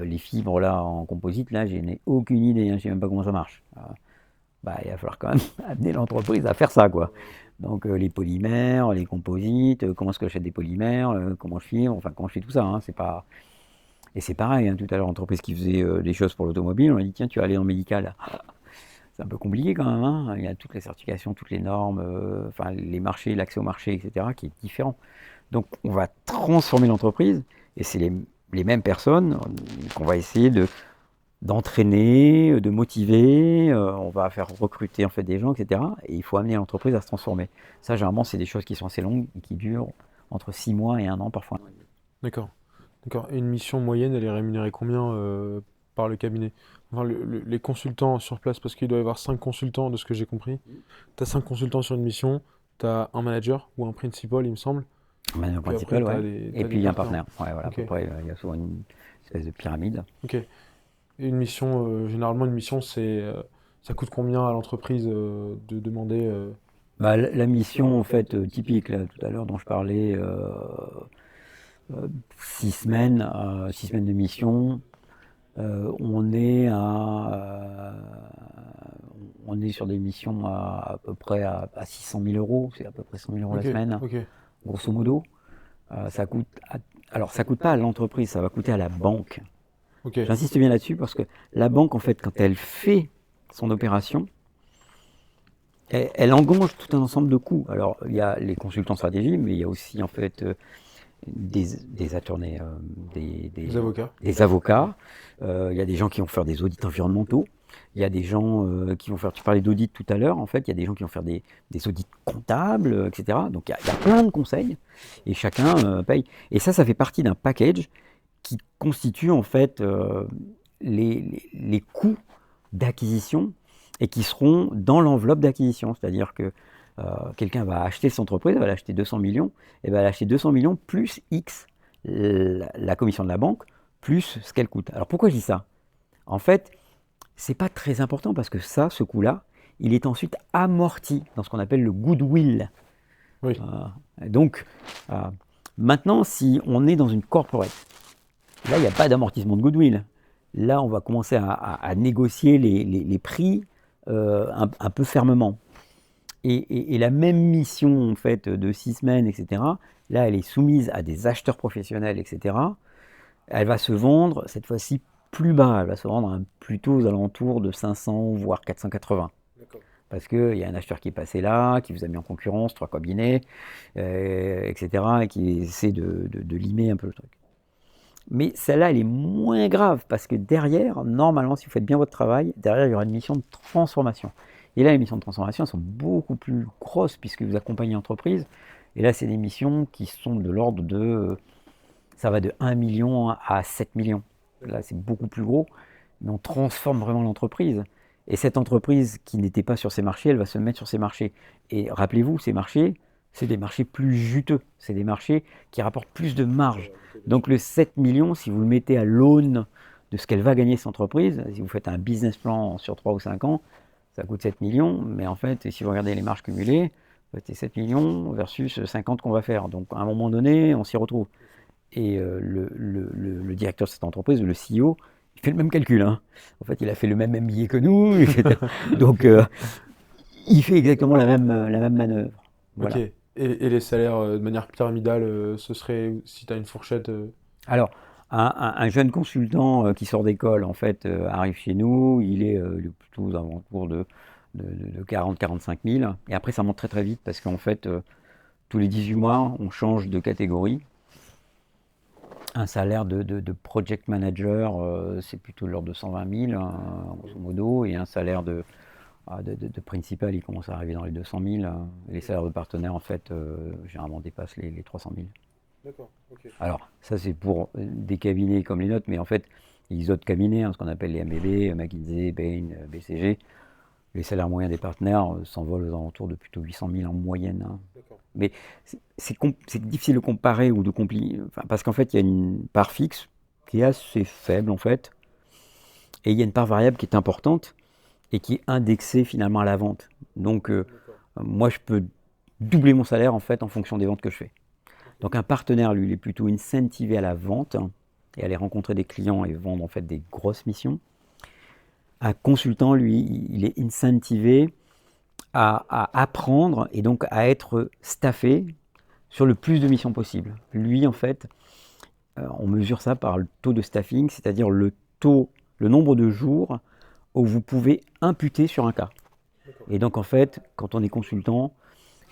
Les fibres, là, en composite, là, je n'ai aucune idée, hein, je ne sais même pas comment ça marche. Il va falloir quand même amener l'entreprise à faire ça, quoi. Donc, les polymères, les composites, comment est-ce que j'achète des polymères, comment je fibre, enfin, comment je fais tout ça, hein, c'est pas... Et c'est pareil, hein, tout à l'heure, l'entreprise qui faisait des choses pour l'automobile, on a dit, tiens, tu vas aller dans le médical. C'est un peu compliqué quand même, hein. Il y a toutes les certifications, toutes les normes, enfin, les marchés, l'accès au marché, etc., qui est différent. Donc, on va transformer l'entreprise, et c'est les mêmes personnes qu'on va essayer d'entraîner, de motiver, on va faire recruter en fait des gens, etc. Et il faut amener l'entreprise à se transformer. Ça, généralement, c'est des choses qui sont assez longues et qui durent entre 6 mois et 1 an parfois. D'accord. D'accord. Et une mission moyenne, elle est rémunérée combien par le cabinet? Enfin, les consultants sur place, parce qu'il doit y avoir 5 consultants de ce que j'ai compris. Tu as 5 consultants sur une mission, tu as un manager ou un principal, il me semble. Manager Puis après, principal, tu as ouais. Et t'as puis des il y a un partenaires. partenaire. Ouais, voilà, à Ok. peu près, il y a souvent une espèce de pyramide. Ok. Et une mission, généralement, une mission, ça coûte combien à l'entreprise de demander La mission, en fait, typique, là, tout à l'heure, dont je parlais, 6 semaines, 6 semaines de mission, on est sur des missions à peu près à 600 000 euros, c'est à peu près 100 000 euros la Ok, semaine, ok, grosso modo. Ça coûte, alors ça coûte pas à l'entreprise, ça va coûter à la banque. ok. J'insiste bien là-dessus parce que la banque, en fait, quand elle fait son opération, elle engrange tout un ensemble de coûts. Alors, il y a les consultants stratégiques, mais il y a aussi, en fait, des attorneys, Les avocats. des avocats. Il y a des gens qui vont faire des audits environnementaux. Il y a des gens qui vont faire, tu parlais d'audit tout à l'heure, en fait, il y a des gens qui vont faire des audits comptables, etc. Donc il y a plein de conseils et chacun paye. Et ça fait partie d'un package qui constitue en fait les coûts d'acquisition et qui seront dans l'enveloppe d'acquisition. C'est-à-dire que quelqu'un va acheter cette entreprise, va l'acheter 200 millions, et va l'acheter 200 millions plus X, la commission de la banque, plus ce qu'elle coûte. Alors pourquoi je dis ça? En fait, c'est pas très important parce que ça, ce coût-là, il est ensuite amorti dans ce qu'on appelle le goodwill. Oui. Donc, maintenant, si on est dans une corporate, là, il n'y a pas d'amortissement de goodwill. Là, on va commencer à négocier les prix un peu fermement. Et la même mission en fait, de 6 semaines, etc., là, elle est soumise à des acheteurs professionnels, etc. Elle va se vendre, cette fois-ci, plus bas. Elle va se vendre plutôt aux alentours de 500, voire 480. D'accord. Parce qu'il y a un acheteur qui est passé là, qui vous a mis en concurrence, 3 cabinets, etc., et qui essaie de limer un peu le truc. Mais celle-là, elle est moins grave parce que derrière, normalement, si vous faites bien votre travail, derrière, il y aura une mission de transformation. Et là, les missions de transformation elles sont beaucoup plus grosses puisque vous accompagnez l'entreprise. Et là, c'est des missions qui sont de l'ordre de, ça va de 1 million à 7 millions. Là, c'est beaucoup plus gros, mais on transforme vraiment l'entreprise. Et cette entreprise qui n'était pas sur ces marchés, elle va se mettre sur ces marchés. Et rappelez-vous, ces marchés, c'est des marchés plus juteux. C'est des marchés qui rapportent plus de marge. Donc le 7 millions, si vous le mettez à l'aune de ce qu'elle va gagner cette entreprise, si vous faites un business plan sur 3 ou 5 ans, ça coûte 7 millions. Mais en fait, si vous regardez les marges cumulées, c'est 7 millions versus 50 qu'on va faire. Donc à un moment donné, on s'y retrouve. Et le directeur de cette entreprise, le CEO, il fait le même calcul, hein. En fait, il a fait le même MBA que nous, etc. Donc, il fait exactement la même manœuvre. Ok. Voilà. Et les salaires de manière pyramidale, ce serait, si tu as une fourchette. Alors, un jeune consultant qui sort d'école, en fait, arrive chez nous, il est plutôt aux alentours de 40-45 000. Et après, ça monte très très vite parce qu'en fait, tous les 18 mois, on change de catégorie. Un salaire de project manager, c'est plutôt de l'ordre de 120 000, hein, grosso modo, et un salaire de principal, il commence à arriver dans les 200 000. Les salaires de partenaires, en fait, généralement dépassent les 300 000. D'accord, ok. Alors, ça, c'est pour des cabinets comme les nôtres, mais en fait, les autres cabinets, hein, ce qu'on appelle les MBB, McKinsey, Bain, BCG, les salaires moyens des partenaires s'envolent aux alentours de plutôt 800 000 en moyenne, hein. D'accord. Mais c'est difficile de comparer ou de compliquer, enfin, parce qu'en fait, il y a une part fixe qui est assez faible, en fait, et il y a une part variable qui est importante et qui est indexée finalement à la vente. Donc, D'accord. moi, je peux doubler mon salaire, en fait, en fonction des ventes que je fais. Donc, un partenaire, lui, il est plutôt incentivé à la vente et à aller rencontrer des clients et vendre, en fait, des grosses missions. Un consultant, lui, il est incentivé à apprendre et donc à être staffé sur le plus de missions possible. Lui, en fait, on mesure ça par le taux de staffing, c'est-à-dire le nombre de jours où vous pouvez imputer sur un cas. D'accord. Et donc, en fait, quand on est consultant,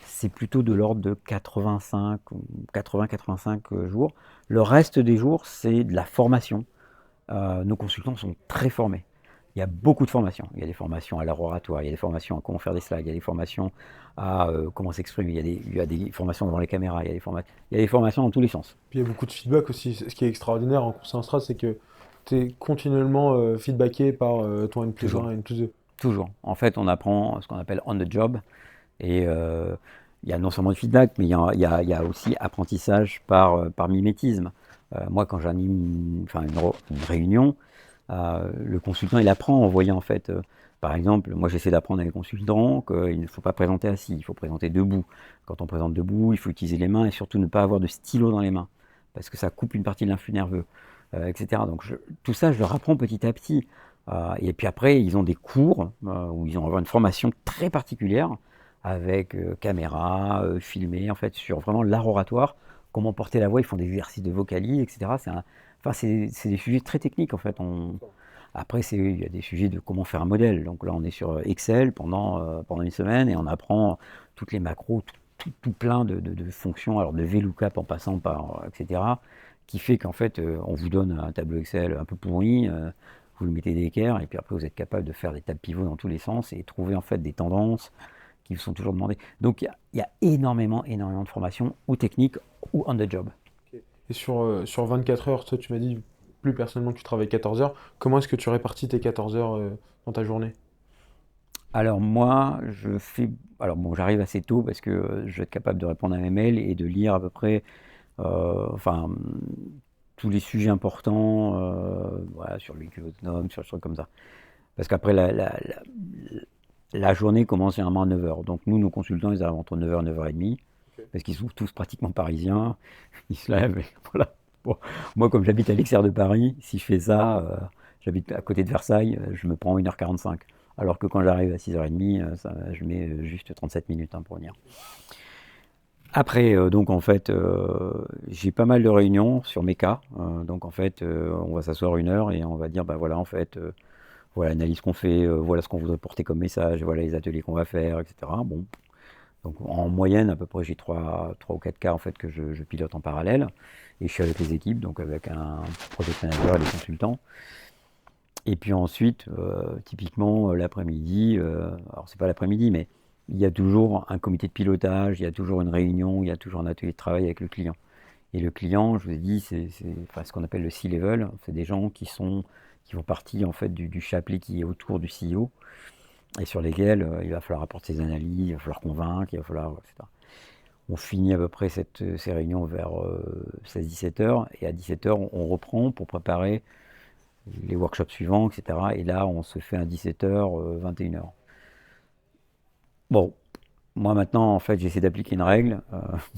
c'est plutôt de l'ordre de 85 ou 80-85 jours. Le reste des jours, c'est de la formation. Nos consultants sont très formés. Il y a beaucoup de formations. Il y a des formations à l'art oratoire, il y a des formations à comment faire des slides, il y a des formations à comment s'exprimer, il y a des formations devant les caméras, il y a des formations dans tous les sens. Puis il y a beaucoup de feedback aussi. Ce qui est extraordinaire en conseil en strat, c'est que tu es continuellement feedbacké par ton N plus Toujours, 1 et N plus 2. toujours. En fait, on apprend ce qu'on appelle on the job. Et il y a non seulement le feedback, mais il y a aussi apprentissage par mimétisme. Moi, quand j'anime une réunion, le consultant, il apprend en voyant en fait. Par exemple, moi j'essaie d'apprendre à les consultants qu'il ne faut pas présenter assis, il faut présenter debout. Quand on présente debout, il faut utiliser les mains et surtout ne pas avoir de stylo dans les mains, parce que ça coupe une partie de l'influx nerveux, etc. Donc tout ça, je leur apprends petit à petit. Et puis après, ils ont des cours où ils vont avoir une formation très particulière avec caméra, filmé, en fait, sur vraiment l'art oratoire, comment porter la voix, ils font des exercices de vocalis, etc. Enfin, c'est des sujets très techniques, en fait. Après, il y a des sujets de comment faire un modèle. Donc là, on est sur Excel pendant une semaine et on apprend toutes les macros, tout plein de fonctions, alors de VLOOKUP en passant par, etc., qui fait qu'en fait, on vous donne un tableau Excel un peu pourri, vous le mettez d'équerre, et puis après, vous êtes capable de faire des tables pivots dans tous les sens et trouver en fait des tendances qui vous sont toujours demandées. Donc, il y a énormément, énormément de formations, ou techniques, ou on the job. Ok. Et sur 24 heures, toi tu m'as dit plus personnellement que tu travailles 14 heures. Comment est-ce que tu répartis tes 14 heures dans ta journée? Alors moi, alors bon, j'arrive assez tôt parce que je vais être capable de répondre à mes mails et de lire à peu près, enfin, tous les sujets importants, voilà, sur le véhicule autonome, sur des trucs comme ça. Parce qu'après, la journée commence généralement à 9 heures. Donc nous, nos consultants, ils arrivent entre 9 heures et 9h30, Ok. parce qu'ils sont tous pratiquement parisiens. Ils se lèvent, et voilà. Bon, moi, comme j'habite à l'extérieur de Paris, si je fais ça, j'habite à côté de Versailles, je me prends 1h45. Alors que quand j'arrive à 6h30, je mets juste 37 minutes, hein, pour venir. Après, donc en fait, j'ai pas mal de réunions sur mes cas. Donc en fait, on va s'asseoir 1 heure et on va dire, bah voilà, en fait, voilà l'analyse qu'on fait, voilà ce qu'on voudrait porter comme message, voilà les ateliers qu'on va faire, etc. Bon, Donc en moyenne, à peu près, j'ai 3 ou 4 cas en fait, que je pilote en parallèle. Et je suis avec les équipes, donc avec un project manager et des consultants. Et puis ensuite, typiquement l'après-midi, alors c'est pas l'après-midi, mais il y a toujours un comité de pilotage, il y a toujours une réunion, il y a toujours un atelier de travail avec le client. Et le client, je vous ai dit, enfin, ce qu'on appelle le C-level, c'est des gens qui font partie en fait du chapelet qui est autour du CEO et sur lesquels il va falloir apporter ses analyses, il va falloir convaincre, il va falloir, etc. On finit à peu près ces réunions vers 16-17 heures et à 17 heures, on reprend pour préparer les workshops suivants, etc. Et là, on se fait à 17 heures, 21 heures. Bon, moi maintenant, en fait, j'essaie d'appliquer une règle.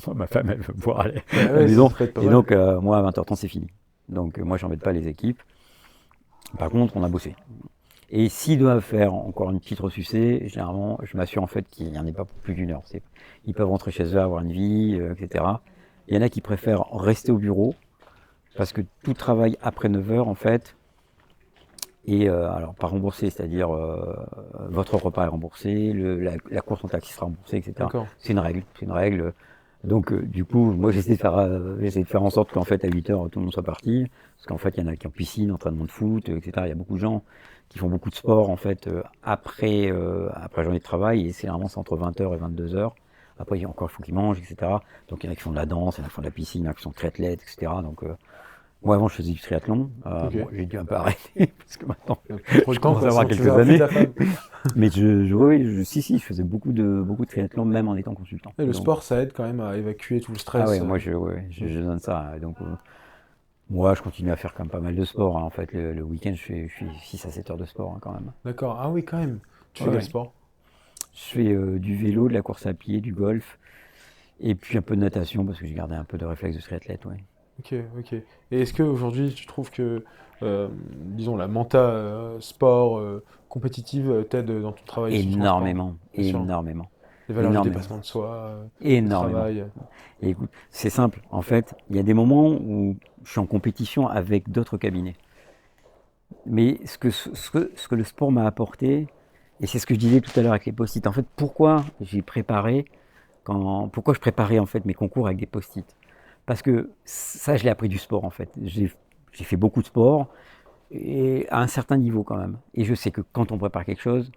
Moi, ma femme, elle veut me voir aller à la Ouais, ça maison. serait pas Et mal. donc, moi, à 20h30, c'est fini. Donc, moi, j'embête pas les équipes. Par contre, on a bossé. Et s'ils doivent faire encore une petite ressucée, généralement, je m'assure en fait qu'il n'y en ait pas pour plus d'1 heure. Ils peuvent rentrer chez eux, avoir une vie, etc. Il y en a qui préfèrent rester au bureau parce que tout travail après 9 heures, en fait, est alors pas remboursé, c'est-à-dire votre repas est remboursé, la course en taxi sera remboursée, etc. D'accord. C'est une règle. C'est une règle. Donc, du coup, moi, j'essaie de faire en sorte qu'en fait, à 8 heures, tout le monde soit parti. Parce qu'en fait, il y en a qui ont piscine, entraînement de foot, etc. Il y a beaucoup de gens qui font beaucoup de sport, en fait, après journée de travail. Et c'est vraiment entre 20 heures et 22 heures. Après, il faut qu'ils mangent, etc. Donc, il y en a qui font de la danse, il y en a qui font de la piscine, il y en a qui sont triathlètes, etc. Donc, moi, avant, je faisais du triathlon. Ok. Bon, j'ai dû un peu arrêter, parce que maintenant, Plus trop le je temps, commence à quoi, avoir sinon tu quelques verras plus années. ta femme. Mais oui, si, je faisais beaucoup de triathlon, même en étant consultant. Et le Donc, sport, ça aide quand même à évacuer tout le ah stress. ouais, moi ouais, je donne ça. Donc, moi, je continue à faire quand même pas mal de sport, hein. En fait, le week-end, je fais 6 à 7 heures de sport, hein, quand même. D'accord. Ah oui, quand même. Tu Ouais, fais quel ouais. sport? Je fais du vélo, de la course à pied, du golf, et puis un peu de natation, parce que j'ai gardé un peu de réflexe de triathlète, ouais. Ok, ok. Et est-ce qu'aujourd'hui, tu trouves que, disons, la menta sport compétitive t'aide dans ton travail sur ton sport? Énormément, Bien sûr. énormément, Les valeurs du énormément, dépassement de soi, le énormément. travail. Et écoute, c'est simple, en fait, il y a des moments où je suis en compétition avec d'autres cabinets. Mais ce que le sport m'a apporté, et c'est ce que je disais tout à l'heure avec les post-it, en fait, pourquoi je préparais en fait mes concours avec des post-it? Parce que ça, je l'ai appris du sport en fait. J'ai fait beaucoup de sport, et à un certain niveau quand même. Et je sais que quand on prépare quelque chose,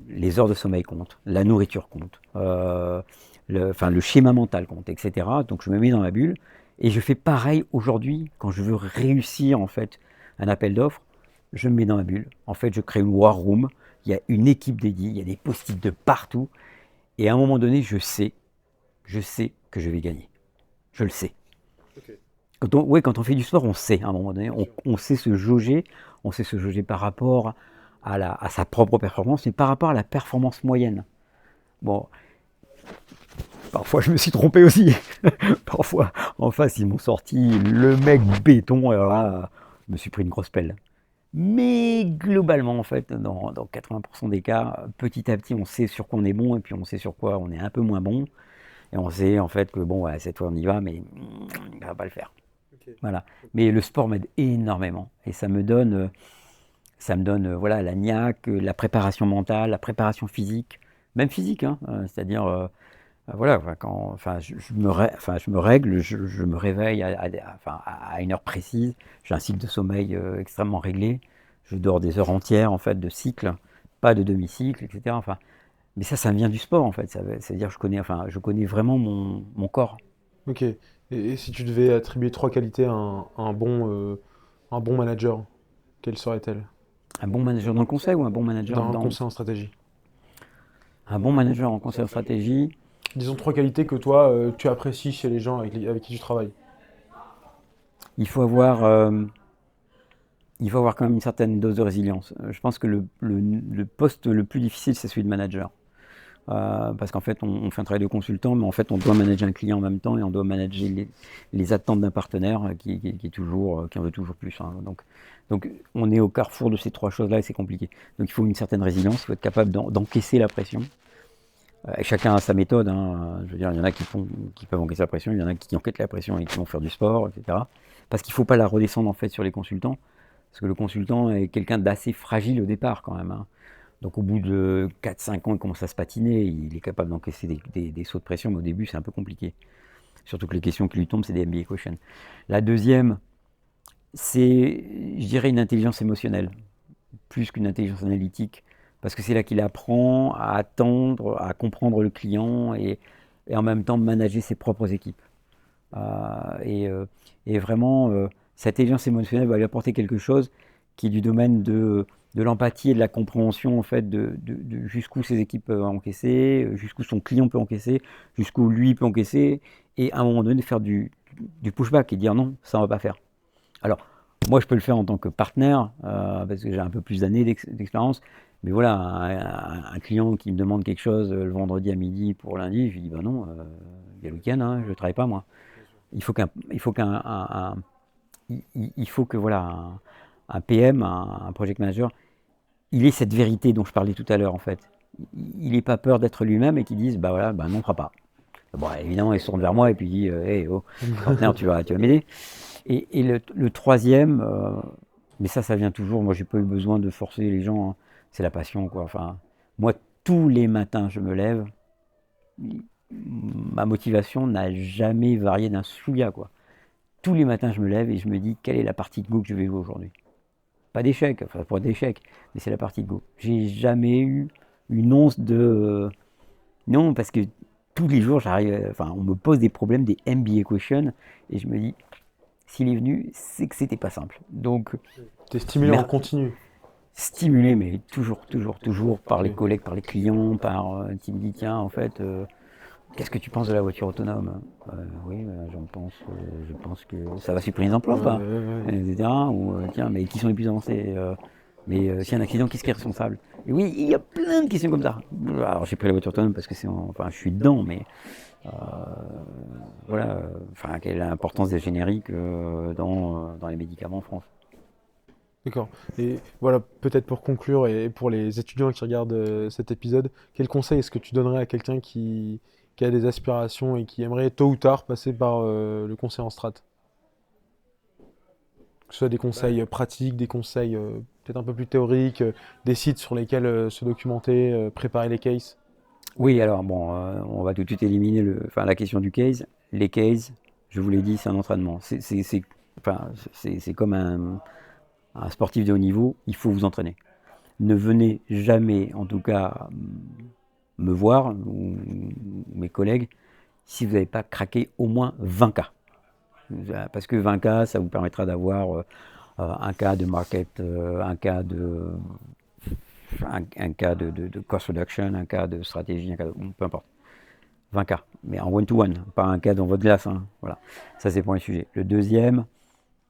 les heures de sommeil comptent, la nourriture compte, enfin, le schéma mental compte, etc. Donc je me mets dans ma bulle et je fais pareil aujourd'hui quand je veux réussir en fait un appel d'offres. Je me mets dans ma bulle. En fait, je crée une war room. Il y a une équipe dédiée, il y a des post-it de partout. Et à un moment donné, je sais que je vais gagner. Je le sais. Ok, Quand on fait du sport, on sait à un moment donné, bien on, sûr. on sait se jauger, par rapport à sa propre performance, mais par rapport à la performance moyenne. Bon, parfois je me suis trompé aussi. Parfois, en face, ils m'ont sorti le mec béton, et alors là, je me suis pris une grosse pelle. Mais globalement, en fait, dans 80% des cas, petit à petit, on sait sur quoi on est bon, et puis on sait sur quoi on est un peu moins bon. Et on sait en fait que bon, ouais, cette fois on y va, mais ça va pas le faire. Ok. Voilà. Mais le sport m'aide énormément. Et ça me donne voilà, la niaque, la préparation mentale, la préparation physique, même physique, hein, c'est-à-dire, voilà, enfin, je me règle, je me réveille à une heure précise, j'ai un cycle de sommeil extrêmement réglé, je dors des heures entières en fait de cycle, pas de demi-cycle, etc. Enfin, mais ça me vient du sport en fait, c'est-à-dire je connais vraiment mon corps. Ok. Et si tu devais attribuer trois qualités un bon manager, quelles seraient-elles? Un bon manager dans le conseil ou un bon manager Dans un dans... conseil en stratégie. Un bon manager en conseil en stratégie, Disons trois qualités que toi, tu apprécies chez les gens avec qui tu travailles. il faut avoir, quand même une certaine dose de résilience. Je pense que le poste le plus difficile, c'est celui de manager. Parce qu'en fait, on fait un travail de consultant, mais en fait, on doit manager un client en même temps et on doit manager les attentes d'un partenaire qui en veut toujours plus, hein. Donc, on est au carrefour de ces trois choses-là et c'est compliqué. Donc, il faut une certaine résilience, il faut être capable d'encaisser la pression. Et chacun a sa méthode, hein. Je veux dire, il y en a qui peuvent encaisser la pression, il y en a qui enquêtent la pression et qui vont faire du sport, etc. Parce qu'il ne faut pas la redescendre en fait sur les consultants, parce que le consultant est quelqu'un d'assez fragile au départ quand même, hein. Donc au bout de 4-5 ans, il commence à se patiner, il est capable d'encaisser des sauts de pression, mais au début c'est un peu compliqué. Surtout que les questions qui lui tombent, c'est des MBA questions. La deuxième, c'est, je dirais, une intelligence émotionnelle, plus qu'une intelligence analytique, parce que c'est là qu'il apprend à attendre, à comprendre le client et en même temps manager ses propres équipes. Euh, et, euh, et vraiment, cette intelligence émotionnelle va lui apporter quelque chose qui est du domaine de l'empathie et de la compréhension en fait de jusqu'où ses équipes peuvent encaisser, jusqu'où son client peut encaisser, jusqu'où lui peut encaisser, et à un moment donné faire du pushback et dire non, ça on va pas faire. Alors, moi je peux le faire en tant que partenaire, parce que j'ai un peu plus d'années d'expérience, mais voilà, un client qui me demande quelque chose le vendredi à midi pour lundi, je lui dis bah non, il y a le week-end, hein, je ne travaille pas moi. Il faut que voilà un PM, un project manager, il ait cette vérité dont je parlais tout à l'heure en fait. Il n'ait pas peur d'être lui-même et qu'il dise bah voilà, bah non, on ne fera pas. Bon, évidemment, il se tourne vers moi et puis il dit hey, oh, partenaire, tu vas m'aider. Et le troisième, mais ça vient toujours. Moi, j'ai pas eu besoin de forcer les gens. Hein. C'est la passion, quoi. Enfin, moi, tous les matins, je me lève. Ma motivation n'a jamais varié d'un souillard, quoi. Tous les matins, je me lève et je me dis quelle est la partie de Go que je vais jouer aujourd'hui. Pas d'échec, enfin pas d'échec, mais c'est la partie de Go. J'ai jamais eu une once de non parce que tous les jours j'arrive, enfin on me pose des problèmes, des MBA questions et je me dis s'il est venu, c'est que c'était pas simple. Donc T'es stimulé en mer- continu. stimulé, mais toujours par les Ok. collègues, par les clients, par qui me dit tiens en fait qu'est-ce que tu penses de la voiture autonome? Oui, je pense que ça va supprimer les emplois, Ouais, pas, ouais, ouais. etc. Ou tiens, mais qui sont les plus avancés? Mais s'il y a un accident, qui est responsable? Et oui, il y a plein de questions comme ça. Alors j'ai pris la voiture autonome parce que enfin, je suis dedans, mais euh, voilà, enfin, quelle est l'importance des génériques dans les médicaments en France? D'accord. Et voilà, peut-être pour conclure et pour les étudiants qui regardent cet épisode, quel conseil est-ce que tu donnerais à quelqu'un qui a des aspirations et qui aimerait tôt ou tard passer par le conseil en strat? Que ce soit des conseils pratiques, des conseils peut-être un peu plus théoriques, des sites sur lesquels se documenter, préparer les cases. Oui, alors bon, on va tout de suite éliminer enfin, la question du case. Les cases, je vous l'ai dit, c'est un entraînement. Enfin, c'est comme un sportif de haut niveau, il faut vous entraîner. Ne venez jamais, en tout cas, me voir, ou mes collègues, si vous n'avez pas craqué au moins 20 cas. Parce que 20 cas, ça vous permettra d'avoir un cas de market, un cas de cost reduction, un cas de stratégie, peu importe. 20 cas, mais en one-to-one, pas un cas dans votre glace. Hein. Voilà. Ça, c'est pour un sujet. Le deuxième,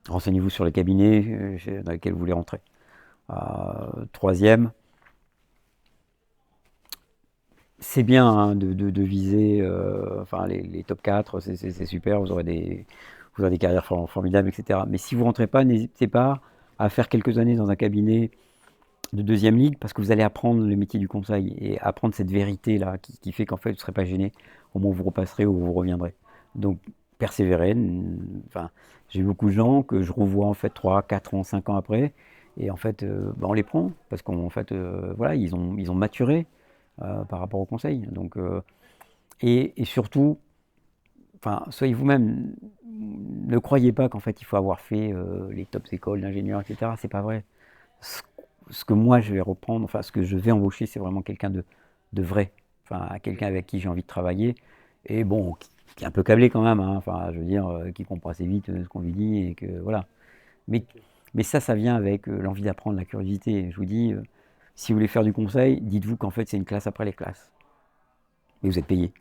renseignez-vous sur les cabinets dans lesquels vous voulez rentrer. Troisième, c'est bien hein, de viser enfin, les top 4, c'est super, vous aurez des carrières formidables, etc. Mais si vous ne rentrez pas, n'hésitez pas à faire quelques années dans un cabinet de deuxième ligue parce que vous allez apprendre le métier du conseil et apprendre cette vérité-là qui fait qu'en fait, vous ne serez pas gêné au moment où vous repasserez ou vous reviendrez. Donc, persévérer. Enfin, j'ai eu beaucoup de gens que je revois en fait 3, 4 ans, 5 ans après. Et en fait, ben, on les prend parce qu'en fait, voilà, ils ont maturé par rapport au conseil. Donc, et surtout, enfin, soyez vous-même. Ne croyez pas qu'en fait, il faut avoir fait les tops écoles d'ingénieurs, etc. C'est pas vrai. Ce, ce que moi, je vais reprendre, enfin, ce que je vais embaucher, c'est vraiment quelqu'un de vrai. Enfin, quelqu'un avec qui j'ai envie de travailler. Et bon, qui est un peu câblé quand même. Hein, enfin, je veux dire, qui comprend assez vite ce qu'on lui dit. Et que, voilà. Mais, mais ça vient avec l'envie d'apprendre, la curiosité. Je vous dis, si vous voulez faire du conseil, dites-vous qu'en fait, c'est une classe après les classes. Mais vous êtes payé.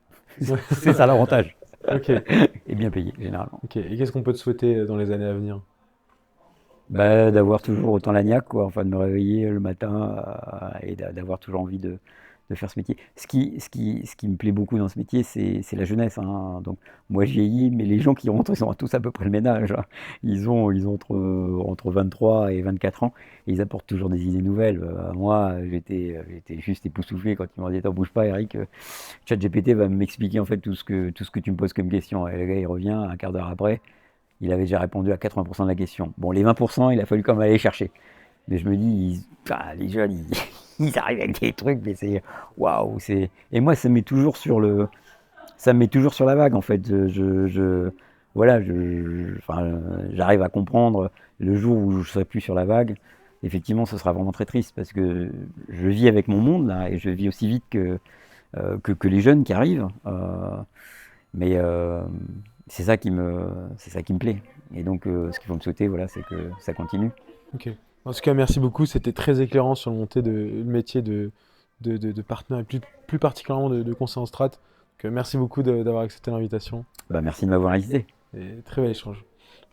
C'est ça l'avantage. Ok, Et bien payé, généralement. ok. Et qu'est-ce qu'on peut te souhaiter dans les années à venir? Bah, d'avoir toujours autant la niaque, quoi. Enfin, de me réveiller le matin et d'avoir toujours envie de faire ce métier. Ce qui me plaît beaucoup dans ce métier, c'est la jeunesse. Hein. Donc, moi, je vieillis, mais les gens qui rentrent, ils sont tous à peu près le même âge. Hein. Ils ont entre 23 et 24 ans et ils apportent toujours des idées nouvelles. Moi, j'étais juste époustouflé quand ils m'ont dit attends, bouge pas, Eric. ChatGPT va m'expliquer en fait tout ce que tu me poses comme question. Et le gars, il revient un quart d'heure après. Il avait déjà répondu à 80% de la question. Bon, les 20%, il a fallu quand même aller chercher. Mais je me dis, les jeunes, ils arrivent avec des trucs, mais c'est waouh, c'est. Et moi, ça me met toujours sur la vague en fait. Voilà, enfin, j'arrive à comprendre le jour où je serai plus sur la vague. Effectivement, ce sera vraiment très triste parce que je vis avec mon monde là et je vis aussi vite que les jeunes qui arrivent. Mais c'est ça qui me plaît. Et donc, ce qu'il faut me souhaiter, voilà, c'est que ça continue. Ok. En tout cas, merci beaucoup. C'était très éclairant sur le métier de partenaire et plus particulièrement de conseiller en strat. Donc, merci beaucoup d'avoir accepté l'invitation Bah, merci de m'avoir invité. et très bel échange.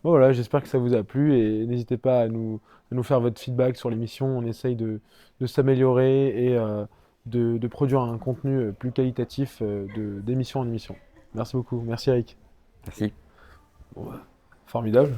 Bon, voilà, j'espère que ça vous a plu et n'hésitez pas à nous faire votre feedback sur l'émission. On essaye de s'améliorer et de produire un contenu plus qualitatif d'émission en émission. Merci beaucoup. Merci Eric. Merci. Bon, bah, formidable.